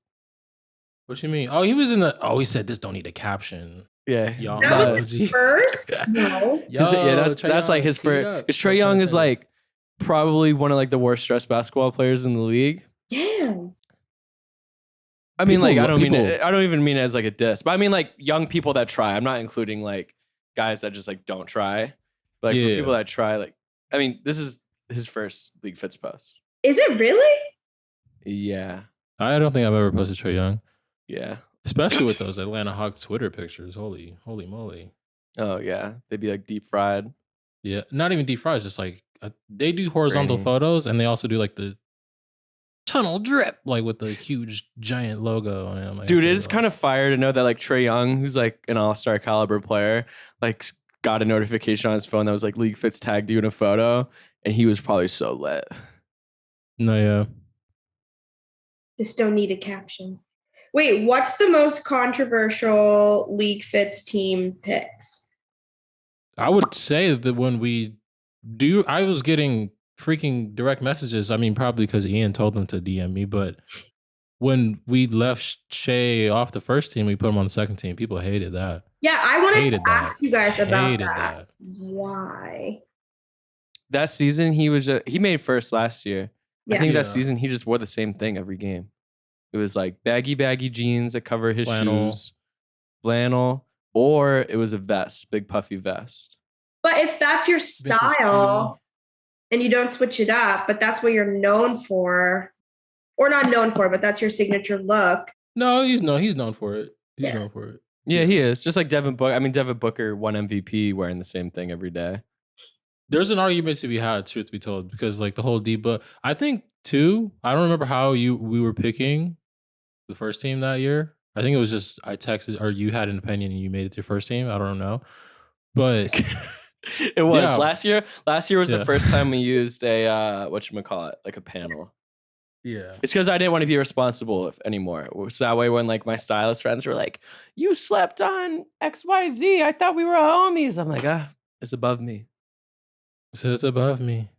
[SPEAKER 1] What you mean? Oh, he was in the... Oh, he said this don't need a caption.
[SPEAKER 3] Yeah.
[SPEAKER 1] Y'all
[SPEAKER 2] first? No.
[SPEAKER 3] That's his first... Because Trae Young is probably one of the worst stressed basketball players in the league.
[SPEAKER 2] Damn.
[SPEAKER 3] I mean, I don't even mean it as a diss, but I mean young people that try. I'm not including guys that just don't try. But for people that try, I mean, this is his first League Fits post.
[SPEAKER 2] Is it really?
[SPEAKER 3] Yeah.
[SPEAKER 1] I don't think I've ever posted Trae Young.
[SPEAKER 3] Yeah.
[SPEAKER 1] Especially with those Atlanta Hawks Twitter pictures. Holy moly.
[SPEAKER 3] Oh yeah. They'd be deep fried.
[SPEAKER 1] Yeah. Not even deep fried, just they do horizontal photos and they also do the tunnel drip, with the huge giant logo on it.
[SPEAKER 3] Dude, it is kind of fire to know that Trae Young, who's an all-star caliber player, got a notification on his phone that was League Fits tagged you in a photo, and he was probably so lit.
[SPEAKER 1] No, yeah.
[SPEAKER 2] This don't need a caption. Wait, what's the most controversial League Fits team picks?
[SPEAKER 1] I would say that when we do, I was getting freaking direct messages. I mean, probably because Ian told them to DM me, but when we left Shea off the first team, we put him on the second team. People hated that.
[SPEAKER 2] Yeah, I wanted
[SPEAKER 1] Hated
[SPEAKER 2] to ask you guys about
[SPEAKER 1] Hated
[SPEAKER 2] that. Why?
[SPEAKER 3] That season, he made first last year.
[SPEAKER 2] Yeah.
[SPEAKER 3] I think
[SPEAKER 1] Yeah.
[SPEAKER 3] that season he just wore the same thing every game. It was like baggy jeans that cover his
[SPEAKER 1] Flannel.
[SPEAKER 3] shoes, flannel, or it was a vest, big puffy vest.
[SPEAKER 2] But if that's your
[SPEAKER 1] Vintage
[SPEAKER 2] style and you don't switch it up, but that's what you're known for, or not known for, but that's your signature look.
[SPEAKER 1] No, he's known for it. He's
[SPEAKER 2] Yeah.
[SPEAKER 1] known for it.
[SPEAKER 3] Yeah, he is. Just like Devin Booker. I mean, Devin Booker won MVP wearing the same thing every day.
[SPEAKER 1] There's an argument to be had, truth be told, because like the whole Deba, I think too. I don't remember how we were picking the first team that year. I think it was just I texted or you had an opinion and you made it to your first team. I don't know, but
[SPEAKER 3] It was
[SPEAKER 1] Yeah.
[SPEAKER 3] last year. Last year was
[SPEAKER 1] Yeah.
[SPEAKER 3] the first time we used a whatchamacallit, like a panel.
[SPEAKER 1] yeah,
[SPEAKER 3] It's because I didn't want to be responsible anymore. So that way, when like my stylist friends were like, "You slept on XYZ. I thought we were homies." I'm like, it's above me.
[SPEAKER 1] so it's above me.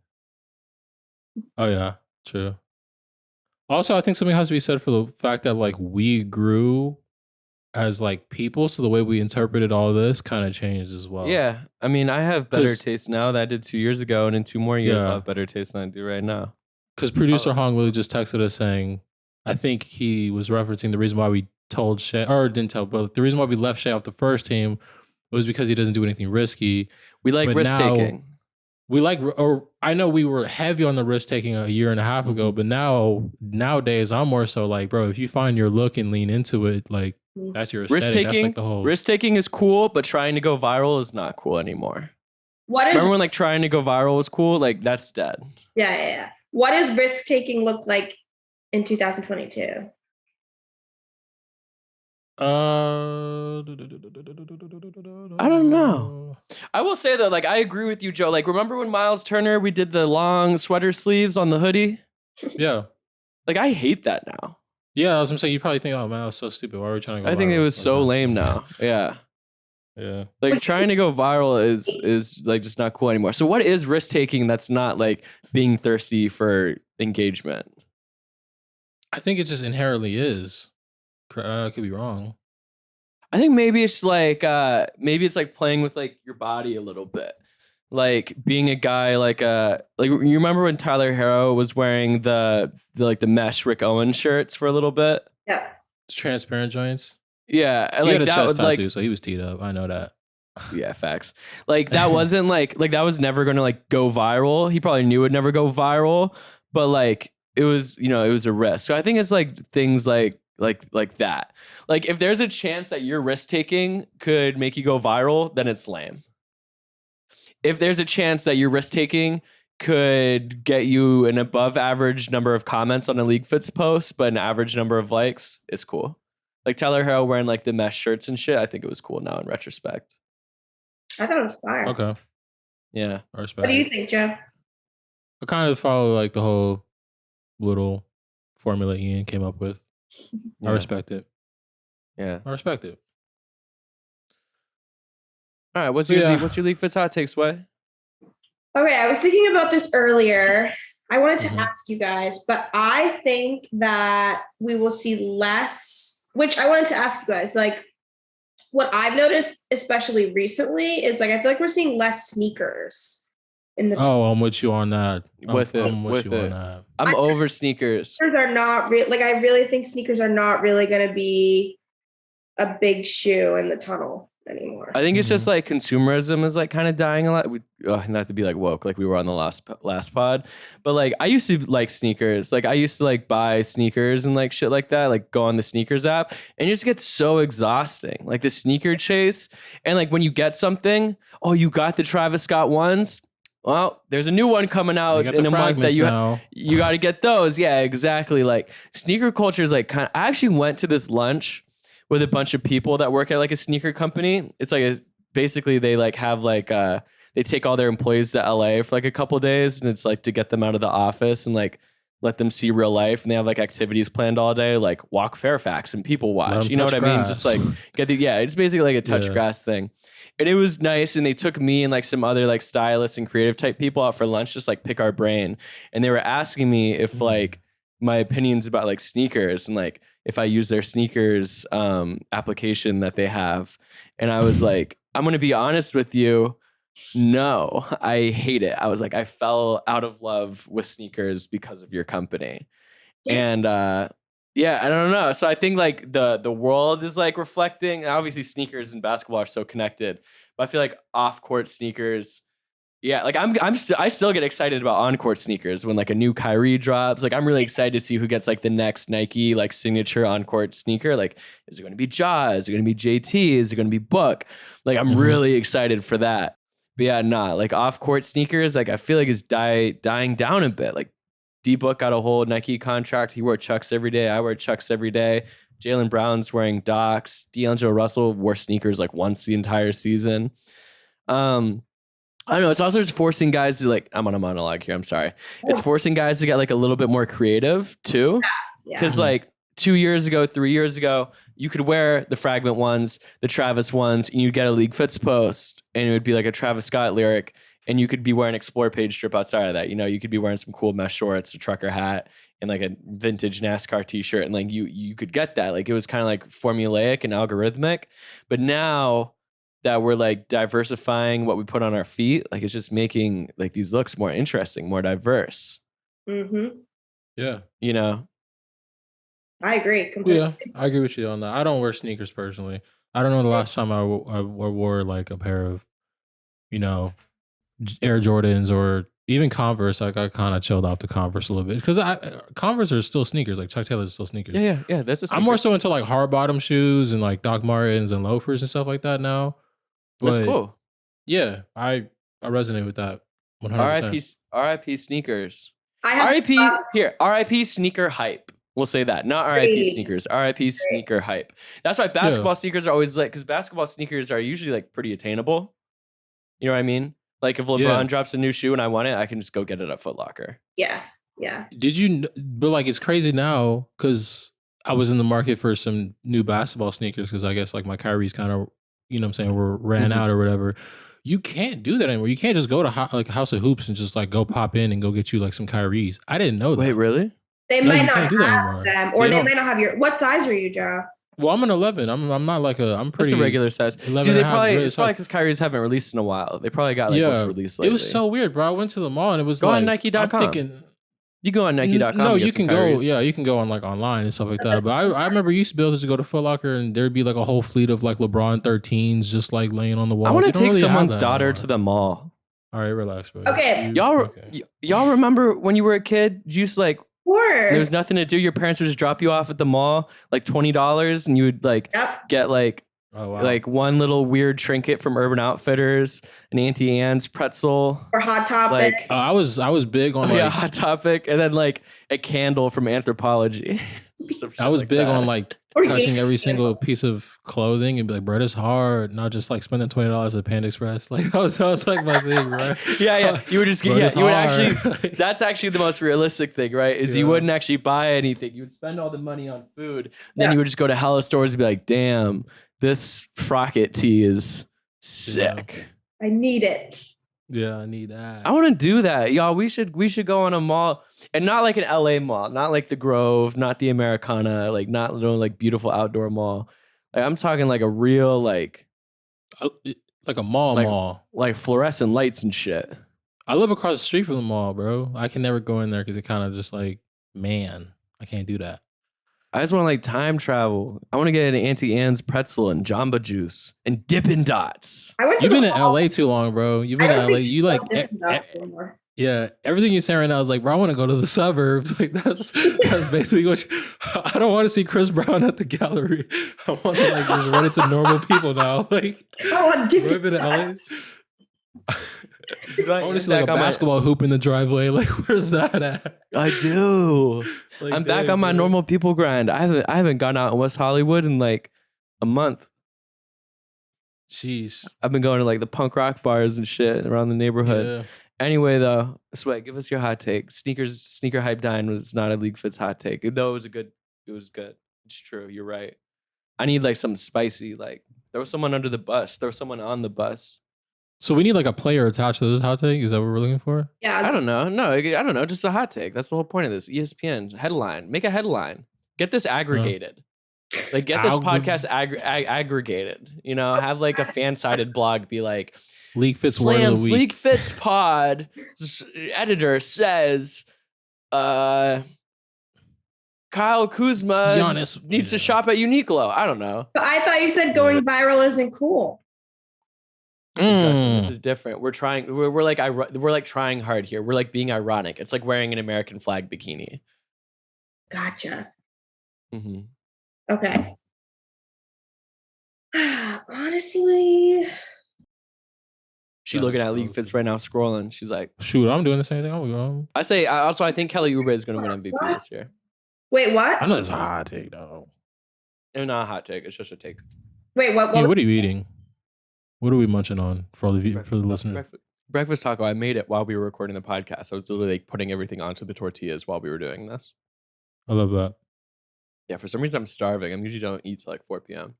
[SPEAKER 1] Oh yeah, true. Also, I think something has to be said for the fact that like we grew as like people, so the way we interpreted all this kind of changed as well.
[SPEAKER 3] Yeah, I mean, I have better
[SPEAKER 1] 'Cause-
[SPEAKER 3] taste now than I did 2 years ago, and in 2 more years,
[SPEAKER 1] Yeah.
[SPEAKER 3] I'll have better taste than I do right now.
[SPEAKER 1] Because producer Hong Willie just texted us saying, I think he was referencing the reason why we told Shay, or didn't tell, but the reason why we left Shay off the first team was because he doesn't do anything risky.
[SPEAKER 3] We like
[SPEAKER 1] But
[SPEAKER 3] risk
[SPEAKER 1] now-
[SPEAKER 3] taking.
[SPEAKER 1] We like, or I know we were heavy on the risk taking a year and a half ago, but nowadays I'm more so like, bro, if you find your look and lean into it, like that's your aesthetic.
[SPEAKER 3] Risk
[SPEAKER 1] That's
[SPEAKER 3] taking,
[SPEAKER 1] like the whole.
[SPEAKER 3] risk taking is cool, but trying to go viral is not cool anymore.
[SPEAKER 2] What is
[SPEAKER 3] Remember when like trying to go viral was cool? Like that's dead.
[SPEAKER 2] yeah. What does risk taking look like in 2022?
[SPEAKER 1] I
[SPEAKER 3] don't know. I will say though, like I agree with you, Joe. Like remember when Miles Turner we did the long sweater sleeves on the hoodie?
[SPEAKER 1] Yeah.
[SPEAKER 3] Like I hate that now.
[SPEAKER 1] Yeah, I was gonna say you probably think, oh man, that was so stupid. Why are we trying to go
[SPEAKER 3] I think
[SPEAKER 1] viral?
[SPEAKER 3] it was
[SPEAKER 1] That's
[SPEAKER 3] so
[SPEAKER 1] not-
[SPEAKER 3] lame now. Yeah.
[SPEAKER 1] Yeah.
[SPEAKER 3] Like trying to go viral is like just not cool anymore. So what is risk taking that's not like being thirsty for engagement?
[SPEAKER 1] I think it just inherently is. I could be wrong.
[SPEAKER 3] I think maybe it's like playing with like your body a little bit. Like being a guy like you remember when Tyler Herro was wearing the mesh Rick Owens shirts for a little bit?
[SPEAKER 2] Yeah.
[SPEAKER 1] It's transparent joints.
[SPEAKER 3] Yeah,
[SPEAKER 1] He
[SPEAKER 3] like
[SPEAKER 1] had a
[SPEAKER 3] that
[SPEAKER 1] chest
[SPEAKER 3] was like
[SPEAKER 1] tattoo, so he was teed up. I know that.
[SPEAKER 3] yeah, facts. Like that wasn't like that was never gonna like go viral. He probably knew it would never go viral, but like it was, it was a risk. So I think it's like things like that. Like if there's a chance that your risk taking could make you go viral, then it's lame. If there's a chance that your risk taking could get you an above average number of comments on a LeagueFits post, but an average number of likes, it's cool. Like Tyler Herro wearing like the mesh shirts and shit, I think it was cool now in retrospect.
[SPEAKER 2] I thought it was fire.
[SPEAKER 1] Okay.
[SPEAKER 3] Yeah.
[SPEAKER 1] I respect
[SPEAKER 2] What do you
[SPEAKER 1] it.
[SPEAKER 2] think, Joe?
[SPEAKER 1] I kind of follow like the whole little formula Ian came up with.
[SPEAKER 3] Yeah.
[SPEAKER 1] I respect it.
[SPEAKER 3] Yeah.
[SPEAKER 1] I respect it.
[SPEAKER 3] All right. What's
[SPEAKER 1] So,
[SPEAKER 3] your
[SPEAKER 1] yeah.
[SPEAKER 3] LeagueFits hot take, Sway?
[SPEAKER 2] Okay, I was thinking about this earlier. I wanted to
[SPEAKER 1] Mhm.
[SPEAKER 2] ask you guys, but I think that we will see less, which I wanted to ask you guys, like what I've noticed, especially recently, is like I feel like we're seeing less sneakers in the
[SPEAKER 1] Oh, I'm with you on that. I'm
[SPEAKER 3] With it,
[SPEAKER 1] I'm
[SPEAKER 3] with
[SPEAKER 1] you
[SPEAKER 3] it.
[SPEAKER 1] on that.
[SPEAKER 3] I'm over sneakers.
[SPEAKER 2] sneakers are not real. Like I really think sneakers are not really going to be a big shoe in the tunnel anymore.
[SPEAKER 3] I think it's just like consumerism is like kind of dying a lot. Not to be like woke, like we were on the last pod, but like I used to like sneakers. Like I used to like buy sneakers and like shit like that. Like go on the sneakers app, and it just gets so exhausting. Like the sneaker chase, and like when you get something, oh, you got the Travis Scott ones. Well, there's a new one coming
[SPEAKER 1] You
[SPEAKER 3] out
[SPEAKER 1] got
[SPEAKER 3] in
[SPEAKER 1] the
[SPEAKER 3] a month that
[SPEAKER 1] fragments now.
[SPEAKER 3] you got to get those. Yeah, exactly. Like sneaker culture is like kind of. I actually went to this lunch with a bunch of people that work at like a sneaker company. It's like basically they like have like they take all their employees to LA for like a couple of days, and it's like to get them out of the office and like let them see real life, and they have like activities planned all day, like walk Fairfax and people watch. You know what I mean? Just like it's basically like a touch grass thing. And it was nice. And they took me and like some other like stylists and creative type people out for lunch, just like pick our brain. And they were asking me if like my opinions about like sneakers and like if I use their sneakers application that they have. And I was like, I'm going to be honest with you. No, I hate it. I was like, I fell out of love with sneakers because of your company. And I don't know. So I think like the world is like reflecting. Obviously, sneakers and basketball are so connected, but I feel like off-court sneakers. Yeah, like I still get excited about on-court sneakers when like a new Kyrie drops. Like I'm really excited to see who gets like the next Nike like signature on-court sneaker. Like, is it going to be Ja? Is it going to be JT? Is it going to be Book? Like I'm really excited for that. But yeah, like off-court sneakers, like I feel like is dying down a bit. Like D-Book got a whole Nike contract. He wore Chucks every day. I wear Chucks every day. Jaylen Brown's wearing Docs. D'Angelo Russell wore sneakers like once the entire season. I don't know. It's also just forcing guys to like, I'm on a monologue here. I'm sorry. It's forcing guys to get like a little bit more creative too. Because like 2 years ago, 3 years ago, you could wear the Fragment ones, the Travis ones, and you'd get a LeagueFits post and it would be like a Travis Scott lyric. And you could be wearing an Explore page strip outside of that. You know, you could be wearing some cool mesh shorts, a trucker hat, and like a vintage NASCAR t-shirt. And like you could get that. Like it was kind of like formulaic and algorithmic. But now that we're like diversifying what we put on our feet, like it's just making like these looks more interesting, more diverse.
[SPEAKER 1] Yeah.
[SPEAKER 2] You know? I agree completely.
[SPEAKER 1] Yeah, I agree with you on that. I don't wear sneakers personally. I don't know the last time I wore like a pair of, you know, Air Jordans or even Converse. Like I kind of chilled out to Converse a little bit because Converse are still sneakers. Like Chuck Taylor's still sneakers.
[SPEAKER 3] Yeah. That's a sneaker.
[SPEAKER 1] I'm more so into like hard bottom shoes and like Doc Martens and loafers and stuff like that now. But
[SPEAKER 3] that's cool.
[SPEAKER 1] Yeah, I resonate with that 100%.
[SPEAKER 3] R.I.P. sneakers. R.I.P. sneaker hype. We'll say that. Not R.I.P. sneakers. R.I.P. sneaker hype. That's why basketball sneakers are always like, because basketball sneakers are usually like pretty attainable. You know what I mean? Like if LeBron drops a new shoe and I want it, I can just go get it at Foot Locker.
[SPEAKER 2] Yeah.
[SPEAKER 1] But like it's crazy now because I was in the market for some new basketball sneakers because I guess like my Kyrie's kind of, you know what I'm saying, ran out or whatever. You can't do that anymore. You can't just go to like House of Hoops and just like go pop in and go get you like some Kyries. I didn't know that.
[SPEAKER 3] Wait, really?
[SPEAKER 2] They might not have them, or they might not have your. What size are you, Joe?
[SPEAKER 1] Well, I'm an 11. I'm not like I'm pretty.
[SPEAKER 3] That's a regular size.
[SPEAKER 1] 11
[SPEAKER 3] Dude,
[SPEAKER 1] it's
[SPEAKER 3] probably because Kyrie's haven't released in a while. They probably got like what's released lately.
[SPEAKER 1] It was so weird, bro. I went to the mall and it was
[SPEAKER 3] go
[SPEAKER 1] like
[SPEAKER 3] on Nike.com.
[SPEAKER 1] I'm thinking,
[SPEAKER 3] you go on Nike.com.
[SPEAKER 1] No, you can go. Yeah, you can go on like online and stuff like that. But I remember you used to be able to go to Foot Locker and there'd be like a whole fleet of like LeBron 13s just like laying on the wall.
[SPEAKER 3] I want to take someone's daughter to the mall.
[SPEAKER 1] All right, relax, bro.
[SPEAKER 2] Okay.
[SPEAKER 3] Y'all remember when you were a kid? You used to like.
[SPEAKER 2] There
[SPEAKER 3] was nothing to do. Your parents would just drop you off at the mall, like $20, and you would like get like like one little weird trinket from Urban Outfitters, an Auntie Anne's pretzel,
[SPEAKER 2] or Hot Topic.
[SPEAKER 1] Like I was big on like
[SPEAKER 3] Hot Topic, and then like a candle from Anthropology.
[SPEAKER 1] I was big on like touching every single piece of clothing and be like, bro, it's hard. Not just like spending $20 at Panda Express. Like that was like my thing, right?
[SPEAKER 3] Yeah. You would just get you would actually that's actually the most realistic thing, right? Is you wouldn't actually buy anything. You would spend all the money on food. Then you would just go to hella stores and be like, damn, this Frocket tee is sick.
[SPEAKER 2] I need it.
[SPEAKER 1] Yeah, I need that.
[SPEAKER 3] I want to do that. Y'all, we should go on a mall, and not like an LA mall, not like the Grove, not the Americana, like not like beautiful outdoor mall. Like I'm talking like a real like
[SPEAKER 1] a mall,
[SPEAKER 3] like fluorescent lights and shit.
[SPEAKER 1] I live across the street from the mall, bro. I can never go in there because it kind of just like, man, I can't do that.
[SPEAKER 3] I just want to like time travel. I want to get an Auntie Anne's pretzel and Jamba Juice and Dippin' Dots.
[SPEAKER 1] You've been in LA too long, bro. You've been in LA. You like, yeah. Everything you're saying right now is like, bro, I want to go to the suburbs. Like that's basically what. I don't want to see Chris Brown at the gallery. I want to like just run into normal people now. Like,
[SPEAKER 2] I want Dippin'
[SPEAKER 1] in LA. I want to see like a basketball hoop in the driveway. Like, where's that at?
[SPEAKER 3] I do. Like, I'm back on my normal people grind. I haven't gone out in West Hollywood in like a month.
[SPEAKER 1] Jeez.
[SPEAKER 3] I've been going to like the punk rock bars and shit around the neighborhood. Anyway, though, Sway, give us your hot take. Sneaker hype dying was not a LeagueFits hot take. Though it was good. It's true. You're right. I need like some spicy, like there was someone under the bus. There was someone on the bus.
[SPEAKER 1] So we need like a player attached to this hot take. Is that what we're looking for?
[SPEAKER 2] Yeah.
[SPEAKER 3] I don't know. No, I don't know. Just a hot take. That's the whole point of this. ESPN headline. Make a headline. Get this aggregated. Like get this podcast aggregated. You know, have like a fan-sided blog be like
[SPEAKER 1] LeagueFits word of the week.
[SPEAKER 3] LeagueFits pod editor says Kyle Kuzma needs to shop at Uniqlo. I don't know.
[SPEAKER 2] But I thought you said going viral isn't cool.
[SPEAKER 3] This is different. We're trying. We're like trying hard here. We're like being ironic. It's like wearing an American flag bikini.
[SPEAKER 2] Gotcha.
[SPEAKER 3] Mm-hmm.
[SPEAKER 2] Okay. Honestly,
[SPEAKER 3] She's looking at LeagueFits right now, scrolling. She's like,
[SPEAKER 1] "Shoot, I'm doing the same thing."
[SPEAKER 3] I think Kelly Oubre is going to win MVP this year.
[SPEAKER 2] Wait, what?
[SPEAKER 1] I know it's a hot take though.
[SPEAKER 3] It's not a hot take. It's just a take.
[SPEAKER 2] Wait, what?
[SPEAKER 1] Hey, what are you eating? What are we munching on for the listeners?
[SPEAKER 3] Breakfast taco. I made it while we were recording the podcast. I was literally like putting everything onto the tortillas while we were doing this.
[SPEAKER 1] I love that.
[SPEAKER 3] Yeah, for some reason I'm starving. I usually don't eat till like 4 p.m.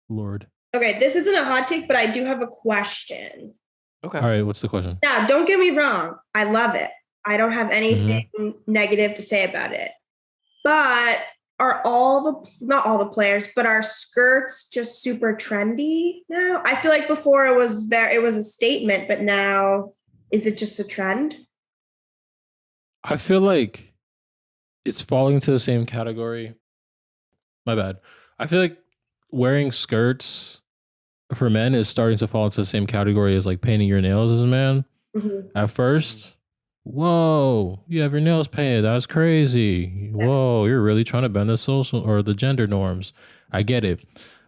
[SPEAKER 1] Lord.
[SPEAKER 2] Okay, this isn't a hot take, but I do have a question.
[SPEAKER 3] Okay.
[SPEAKER 1] All right, what's the question?
[SPEAKER 2] Now, don't get me wrong. I love it. I don't have anything negative to say about it. But are not all the players, but are skirts just super trendy now? I feel like before it was a statement, but now is it just a trend?
[SPEAKER 1] I feel like it's falling into the same category. My bad. I feel like wearing skirts for men is starting to fall into the same category as like painting your nails as a man.
[SPEAKER 2] Mm-hmm.
[SPEAKER 1] At first, whoa, you have your nails painted. That's crazy. Whoa, you're really trying to bend the social or the gender norms. I get it.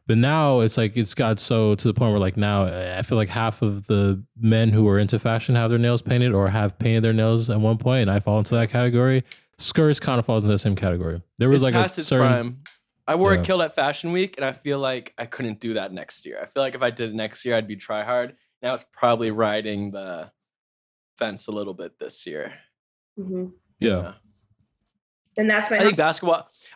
[SPEAKER 1] But now it's like it's got so to the point where like now I feel like half of the men who are into fashion have their nails painted or have painted their nails at one point, and I fall into that category. Skirts kind of falls into the same category. There was
[SPEAKER 3] it's
[SPEAKER 1] like a
[SPEAKER 3] past its
[SPEAKER 1] certain
[SPEAKER 3] prime. I wore a kilt at Fashion Week, and I feel like I couldn't do that next year. I feel like if I did it next year, I'd be try hard. Now it's probably riding the fence a little bit this year.
[SPEAKER 2] Mm-hmm.
[SPEAKER 1] Yeah.
[SPEAKER 2] And that's my.
[SPEAKER 3] I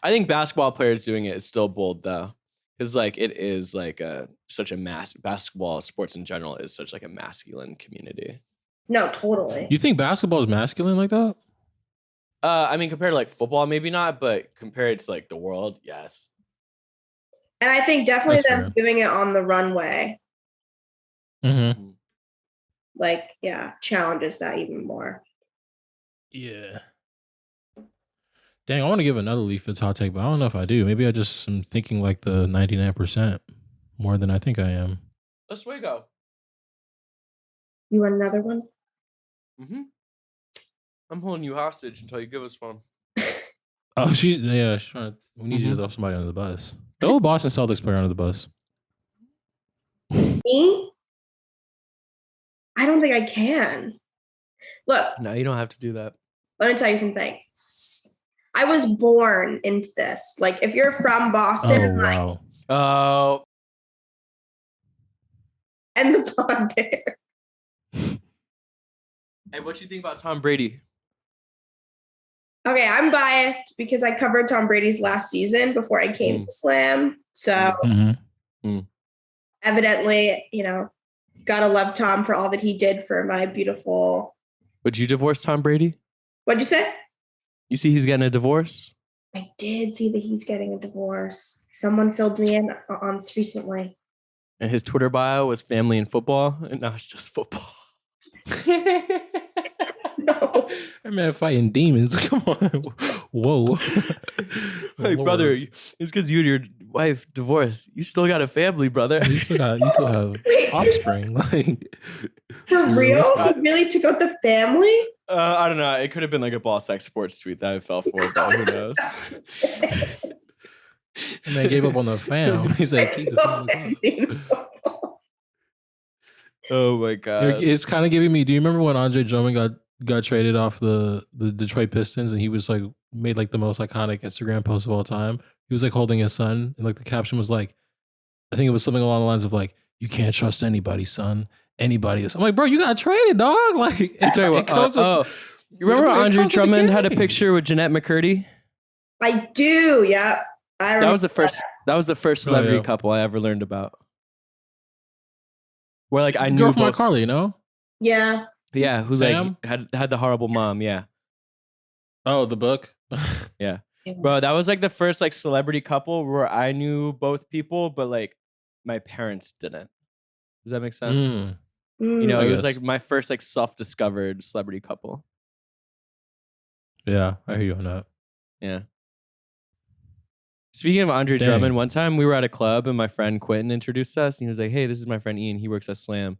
[SPEAKER 3] think basketball players doing it is still bold though, because like it is like such a basketball sports in general is such like a masculine community.
[SPEAKER 2] No, totally.
[SPEAKER 1] You think basketball is masculine like that?
[SPEAKER 3] I mean, compared to like football, maybe not, but compared to like the world, yes.
[SPEAKER 2] And I think definitely
[SPEAKER 1] That's
[SPEAKER 2] them
[SPEAKER 1] fair.
[SPEAKER 2] doing it on the runway,
[SPEAKER 1] Mm-hmm.
[SPEAKER 2] like, yeah, challenges that even more.
[SPEAKER 1] Yeah. Dang, I want to give another LeagueFits hot take, but I don't know if I do. Maybe I just am thinking like the 99% more than I think I am.
[SPEAKER 3] Let's go.
[SPEAKER 2] You want another one?
[SPEAKER 3] Mm-hmm. I'm holding you hostage until you give us one.
[SPEAKER 1] Oh, she's trying to, we need you to throw somebody under the bus. Throw a Boston Celtics player under the bus.
[SPEAKER 2] Me? I don't think I can. Look,
[SPEAKER 3] No, you don't have to do that.
[SPEAKER 2] let me tell you something. I was born into this. Like, if you're from Boston,
[SPEAKER 1] Oh, wow.
[SPEAKER 3] Oh,
[SPEAKER 2] and the pond there.
[SPEAKER 3] hey, what you think about Tom Brady?
[SPEAKER 2] Okay, I'm biased because I covered Tom Brady's last season before I came to Slam. So evidently, gotta love Tom for all that he did for my beautiful.
[SPEAKER 3] Would you divorce Tom Brady?
[SPEAKER 2] What'd you say?
[SPEAKER 3] You see he's getting a divorce?
[SPEAKER 2] I did see that he's getting a divorce. Someone filled me in on this recently.
[SPEAKER 3] And his Twitter bio was family and football, and now it's just football.
[SPEAKER 2] No.
[SPEAKER 1] That man fighting demons. Come on. Whoa.
[SPEAKER 3] Hey, brother, it's because you and your wife divorced. You still got a family, brother.
[SPEAKER 1] You still have offspring. Like,
[SPEAKER 2] For real? You really took out the family?
[SPEAKER 3] I don't know. It could have been like a ball sex sports tweet that I fell for, but who knows?
[SPEAKER 1] and they gave up on the fam. He's like, keep the family.
[SPEAKER 3] Oh my god.
[SPEAKER 1] It's kind of giving me. Do you remember when Andre Drummond got traded off the Detroit Pistons, and he was like made like the most iconic Instagram post of all time? He was like holding his son, and like the caption was like, I think it was something along the lines of like, "You can't trust anybody, son. anybody else. I'm like, bro, you got traded, dog. Like, it comes with,
[SPEAKER 3] you remember
[SPEAKER 1] it
[SPEAKER 3] Andre
[SPEAKER 1] comes with the
[SPEAKER 3] Drummond had a
[SPEAKER 1] game.
[SPEAKER 3] picture with Jeanette McCurdy?
[SPEAKER 2] I do. Yep. I remember
[SPEAKER 3] That was the first. That was the first celebrity
[SPEAKER 1] yeah.
[SPEAKER 3] couple I ever learned about. Where like I
[SPEAKER 1] The
[SPEAKER 3] knew
[SPEAKER 1] girl from
[SPEAKER 3] both.
[SPEAKER 1] iCarly, you know?
[SPEAKER 2] Yeah.
[SPEAKER 3] Yeah, who
[SPEAKER 1] Sam?
[SPEAKER 3] like had the horrible mom. Yeah,
[SPEAKER 1] Oh, the book.
[SPEAKER 3] yeah,
[SPEAKER 2] Yeah.
[SPEAKER 3] bro. That was like the first like celebrity couple where I knew both people, but like my parents didn't. Does that make sense?
[SPEAKER 1] Mm.
[SPEAKER 3] You know,
[SPEAKER 1] I
[SPEAKER 3] it was
[SPEAKER 1] guess.
[SPEAKER 3] like my first like self-discovered celebrity couple.
[SPEAKER 1] Yeah, I hear you on that.
[SPEAKER 3] Yeah. Speaking of Andre
[SPEAKER 1] Dang.
[SPEAKER 3] Drummond, one time we were at a club and my friend Quentin introduced us and he was like, "Hey, this is my friend Ian. He works at Slam."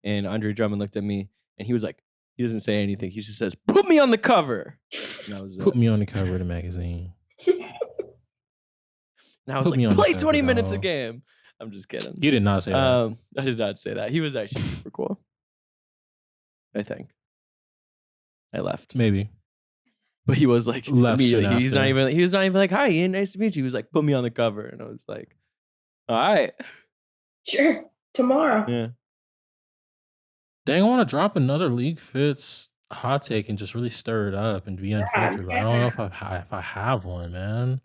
[SPEAKER 3] And Andre Drummond looked at me and he was like, he doesn't say anything. He just says, "Put me on the cover." And I was
[SPEAKER 1] Put me on the cover of the magazine.
[SPEAKER 3] and I was
[SPEAKER 1] put me
[SPEAKER 3] like,
[SPEAKER 1] on the
[SPEAKER 3] "Play
[SPEAKER 1] cover,
[SPEAKER 3] 20 minutes a
[SPEAKER 1] dog."
[SPEAKER 3] game." I'm just kidding.
[SPEAKER 1] You did not say that.
[SPEAKER 3] I did not say that. He was actually super cool. I think. I left.
[SPEAKER 1] Maybe.
[SPEAKER 3] But he was like
[SPEAKER 1] Left soon
[SPEAKER 3] immediately. He was not
[SPEAKER 1] after.
[SPEAKER 3] even like, "Hi, Ian, nice to meet you." He was like, "Put me on the cover." And I was like, "All right."
[SPEAKER 2] Sure. Tomorrow.
[SPEAKER 3] Yeah.
[SPEAKER 1] Dang, I want to drop another LeagueFits hot take and just really stir it up and be unfiltered. But I don't know if I have one, man.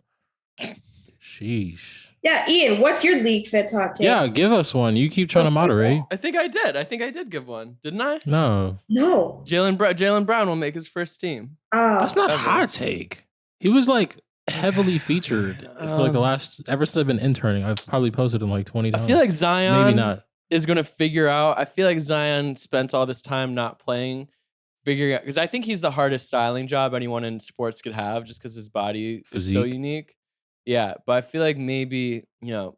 [SPEAKER 1] Sheesh.
[SPEAKER 2] Yeah, Ian, what's your LeagueFits hot take?
[SPEAKER 1] Yeah, give us one. You keep trying to moderate.
[SPEAKER 3] I think I did give one, didn't I?
[SPEAKER 1] No,
[SPEAKER 2] No.
[SPEAKER 3] Jalen Brown will make his first team.
[SPEAKER 1] that's not a
[SPEAKER 3] Ever.
[SPEAKER 1] hot take. He was like heavily featured for like the last, ever since I've been interning. I've probably posted him like 20 times.
[SPEAKER 3] I feel like Zion
[SPEAKER 1] Maybe not.
[SPEAKER 3] is going to figure out. I feel like Zion spent all this time not playing, figuring out, because I think he's the hardest styling job anyone in sports could have just because his body is so
[SPEAKER 1] Physique.
[SPEAKER 3] unique. Yeah, but I feel like maybe, you know,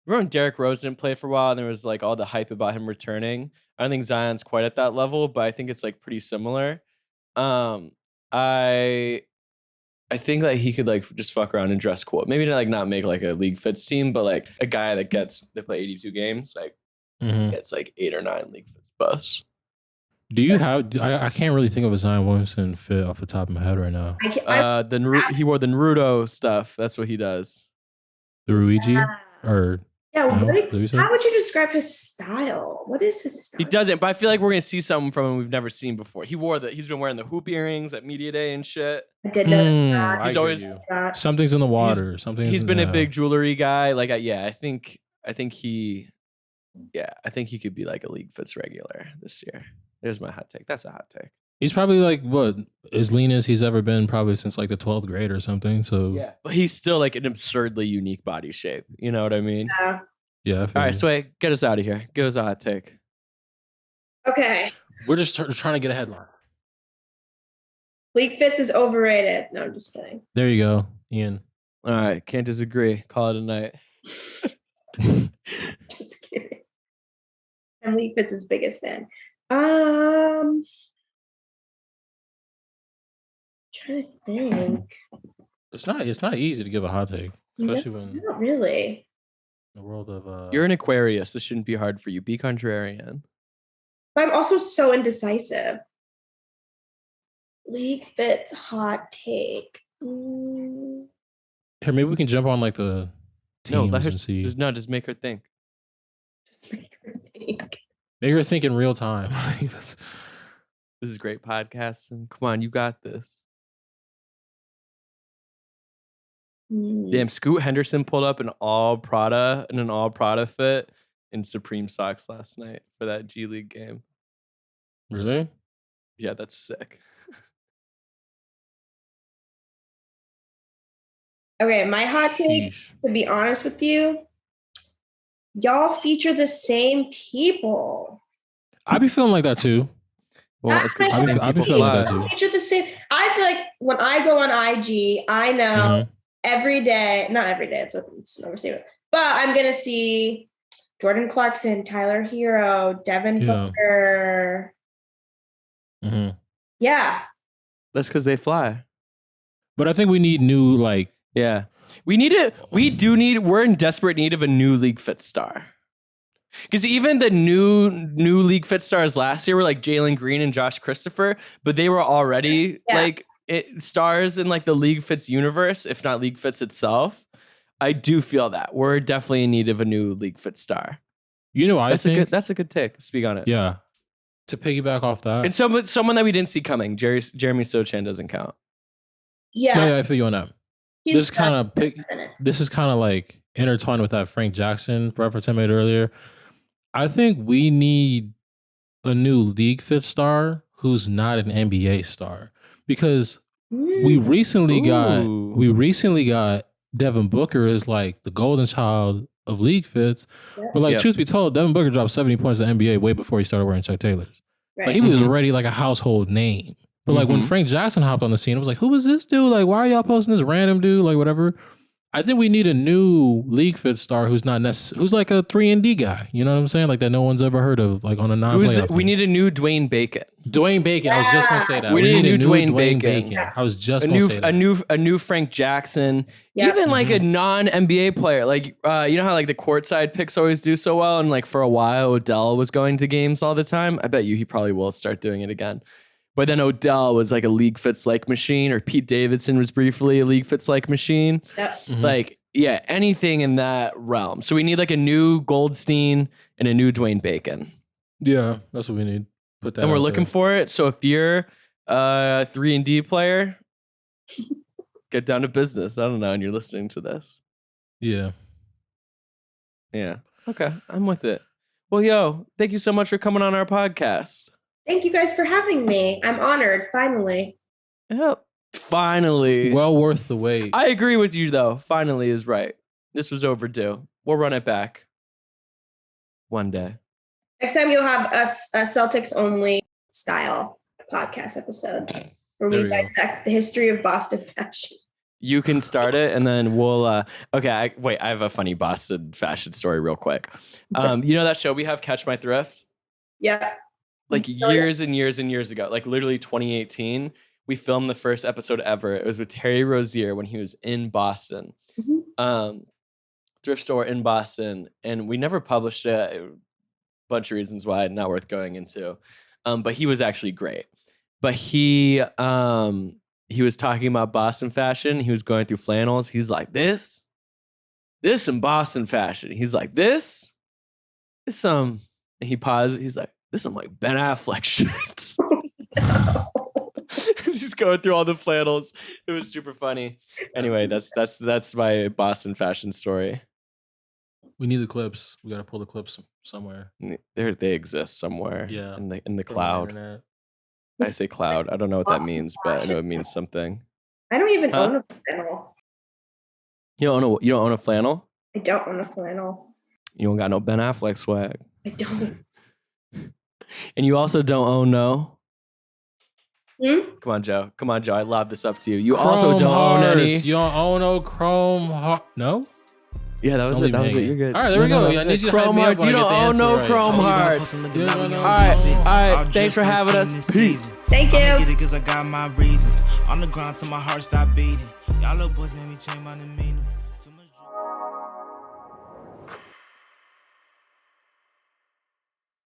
[SPEAKER 3] remember when Derrick Rose didn't play for a while and there was like all the hype about him returning? I don't think Zion's quite at that level, but I think it's like pretty similar. I think that he could like just fuck around and dress cool. Maybe not make like a LeagueFits team, but like a guy that they play 82 games, like gets like 8 or 9 LeagueFits buffs.
[SPEAKER 1] Do you have? I can't really think of a Zion Williamson fit off the top of my head right now.
[SPEAKER 3] He wore the Naruto stuff. That's what he does.
[SPEAKER 1] The Luigi or
[SPEAKER 2] Yeah,
[SPEAKER 1] No,
[SPEAKER 2] what
[SPEAKER 1] Louis said?
[SPEAKER 2] how would you describe his style? What is his style?
[SPEAKER 3] He doesn't, but I feel like we're gonna see something from him we've never seen before. He's been wearing the hoop earrings at media day and shit.
[SPEAKER 2] I did know that.
[SPEAKER 1] I
[SPEAKER 3] He's
[SPEAKER 1] get
[SPEAKER 3] always-
[SPEAKER 1] you.
[SPEAKER 2] that.
[SPEAKER 1] Something's in the water.
[SPEAKER 3] He's been a big jewelry guy. Like, I think he could be like a LeagueFits regular this year. There's my hot take. That's a hot take.
[SPEAKER 1] He's probably like what as lean as he's ever been, probably since like the 12th grade or something. So
[SPEAKER 3] Yeah, but he's still like an absurdly unique body shape. You know what I mean?
[SPEAKER 2] Yeah.
[SPEAKER 1] yeah. I feel
[SPEAKER 3] All right,
[SPEAKER 1] you.
[SPEAKER 3] Sway, get us out of here. Give us a hot take.
[SPEAKER 2] Okay.
[SPEAKER 1] We're just trying to get a headline.
[SPEAKER 2] LeagueFits is overrated. No, I'm just kidding.
[SPEAKER 1] There you go, Ian.
[SPEAKER 3] All right, can't disagree. Call it a night.
[SPEAKER 2] Just kidding. I'm LeagueFits' biggest fan. Trying to think.
[SPEAKER 1] It's not easy to give a hot take, especially when
[SPEAKER 2] Not really.
[SPEAKER 1] in the world of
[SPEAKER 3] You're an Aquarius. This shouldn't be hard for you. Be contrarian.
[SPEAKER 2] But I'm also so indecisive. LeagueFits hot take.
[SPEAKER 1] here. Maybe we can jump on like the
[SPEAKER 3] No,
[SPEAKER 1] teams
[SPEAKER 3] let her.
[SPEAKER 1] and see.
[SPEAKER 3] Just make her think.
[SPEAKER 2] Make her think.
[SPEAKER 1] Make her think in real time. That's-
[SPEAKER 3] This is great podcasting. Come on, you got this. Damn, Scoot Henderson pulled up in an all Prada fit in Supreme socks last night for that G League game.
[SPEAKER 1] really?
[SPEAKER 3] Yeah, that's sick.
[SPEAKER 2] Okay, my hot take,
[SPEAKER 1] Sheesh.
[SPEAKER 2] to be honest with you, y'all feature the same people.
[SPEAKER 1] I be feeling like that too.
[SPEAKER 3] Well, it's because
[SPEAKER 2] I
[SPEAKER 3] the
[SPEAKER 2] be-
[SPEAKER 3] same
[SPEAKER 1] I be
[SPEAKER 3] people
[SPEAKER 1] feeling like
[SPEAKER 3] fly.
[SPEAKER 1] that too.
[SPEAKER 2] Feature the same. I feel like when I go on IG, I know every day, not every day, it's an overstatement, but I'm going to see Jordan Clarkson, Tyler Hero, Devin
[SPEAKER 1] Yeah.
[SPEAKER 2] Booker.
[SPEAKER 1] hmm
[SPEAKER 2] Yeah.
[SPEAKER 3] That's because they fly.
[SPEAKER 1] But I think we need new like.
[SPEAKER 3] Yeah. We're in desperate need of a new LeagueFits star. Because even the new LeagueFits stars last year were like Jalen Green and Josh Christopher, but they were already like stars in like the LeagueFits universe, if not LeagueFits itself. I do feel that we're definitely in need of a new LeagueFits star.
[SPEAKER 1] You know, I think
[SPEAKER 3] that's a good take. Speak on it.
[SPEAKER 1] yeah. To piggyback off that,
[SPEAKER 3] And someone that we didn't see coming. Jeremy Sochan doesn't count.
[SPEAKER 2] Yeah.
[SPEAKER 1] yeah, I feel you on that.
[SPEAKER 2] he's
[SPEAKER 1] This kind of
[SPEAKER 2] definite.
[SPEAKER 1] this is kind of like intertwined with that Frank Jackson reference I made earlier. I think we need a new LeagueFits star who's not an NBA star because we recently got Devin Booker as like the golden child of LeagueFits. But like, truth be told, Devin Booker dropped 70 points in the NBA way before he started wearing Chuck Taylors.
[SPEAKER 2] Right.
[SPEAKER 1] Like he was already like a household name. But like when Frank Jackson hopped on the scene, I was like, who was this dude? Like, why are y'all posting this random dude? Like, whatever. I think we need a new LeagueFits star who's not who's like a 3-and-D guy. You know what I'm saying? Like that no one's ever heard of, like on a non-playoff team.
[SPEAKER 3] We need a new Dwayne Bacon.
[SPEAKER 1] Dwayne Bacon. I was just gonna say that.
[SPEAKER 3] We need a new Dwayne Bacon.
[SPEAKER 1] I was just gonna say that.
[SPEAKER 3] A new Frank Jackson.
[SPEAKER 2] Yeah.
[SPEAKER 3] Even like a non-NBA player. Like you know how like the courtside picks always do so well, and like for a while Odell was going to games all the time. I bet you he probably will start doing it again. But then Odell was like a LeagueFits like machine, or Pete Davidson was briefly a LeagueFits like machine.
[SPEAKER 2] Yep.
[SPEAKER 3] Like, yeah, anything in that realm. So we need like a new Goldstein and a new Dwayne Bacon.
[SPEAKER 1] Yeah, that's what we need. Put that.
[SPEAKER 3] And we're
[SPEAKER 1] out
[SPEAKER 3] looking
[SPEAKER 1] there.
[SPEAKER 3] for it. So if you're a 3-and-D player, get down to business. I don't know. And you're listening to this.
[SPEAKER 1] Yeah.
[SPEAKER 3] Yeah. Okay. I'm with it. Well, yo, thank you so much for coming on our podcast.
[SPEAKER 2] Thank you guys for having me. I'm honored, finally.
[SPEAKER 3] Yep. Finally.
[SPEAKER 1] Well worth the wait.
[SPEAKER 3] I agree with you, though. Finally is right. This was overdue. We'll run it back one day.
[SPEAKER 2] Next time you'll have a Celtics only style podcast episode where
[SPEAKER 1] There
[SPEAKER 2] we
[SPEAKER 1] we go.
[SPEAKER 2] dissect the history of Boston fashion.
[SPEAKER 3] You can start it, and then we'll. Okay, I have a funny Boston fashion story real quick. You know that show we have, Catch My Thrift?
[SPEAKER 2] Yeah.
[SPEAKER 3] Like years and years and years ago, like literally 2018, we filmed the first episode ever. It was with Terry Rozier when he was in Boston, thrift store in Boston, and we never published it. A bunch of reasons why, not worth going into. But he was actually great. But he was talking about Boston fashion. He was going through flannels. He's like, this some Boston fashion. He's like, this some. And he paused. He's like, this some like Ben Affleck shirts. He's going through all the flannels. It was super funny. Anyway, that's my Boston fashion story.
[SPEAKER 1] We need the clips. We gotta pull the clips somewhere.
[SPEAKER 3] They exist somewhere.
[SPEAKER 1] Yeah.
[SPEAKER 3] In the
[SPEAKER 1] From the
[SPEAKER 3] cloud.
[SPEAKER 1] internet.
[SPEAKER 3] I say cloud. I don't know what that means, but I know it means something.
[SPEAKER 2] I don't even
[SPEAKER 3] Huh?
[SPEAKER 2] own a flannel.
[SPEAKER 3] You don't own a flannel?
[SPEAKER 2] I don't own a flannel.
[SPEAKER 3] You don't got no Ben Affleck swag.
[SPEAKER 2] I don't.
[SPEAKER 3] And you also don't own no.
[SPEAKER 2] Hmm?
[SPEAKER 3] Come on, Joe. I lob this up to you. You
[SPEAKER 1] Chrome
[SPEAKER 3] also don't own any.
[SPEAKER 1] hearts. You don't own no Chrome heart. No?
[SPEAKER 3] Yeah, that was
[SPEAKER 1] Don't
[SPEAKER 3] it. That
[SPEAKER 1] leave
[SPEAKER 3] was
[SPEAKER 1] me
[SPEAKER 3] it. You're
[SPEAKER 1] hanging.
[SPEAKER 3] good.
[SPEAKER 1] All right, there we go. Yeah, I need you to hype
[SPEAKER 3] Chrome
[SPEAKER 1] me up
[SPEAKER 3] hearts.
[SPEAKER 1] when
[SPEAKER 3] You
[SPEAKER 1] I get
[SPEAKER 3] don't
[SPEAKER 1] the
[SPEAKER 3] own
[SPEAKER 1] answer
[SPEAKER 3] no
[SPEAKER 1] right.
[SPEAKER 3] Chrome hearts. All right. Thanks for having us. Peace.
[SPEAKER 2] Thank
[SPEAKER 4] I'ma
[SPEAKER 2] you.
[SPEAKER 4] get it 'cause I got my reasons. On the ground till my heart stop beating. Y'all little boys made me change my demeanor.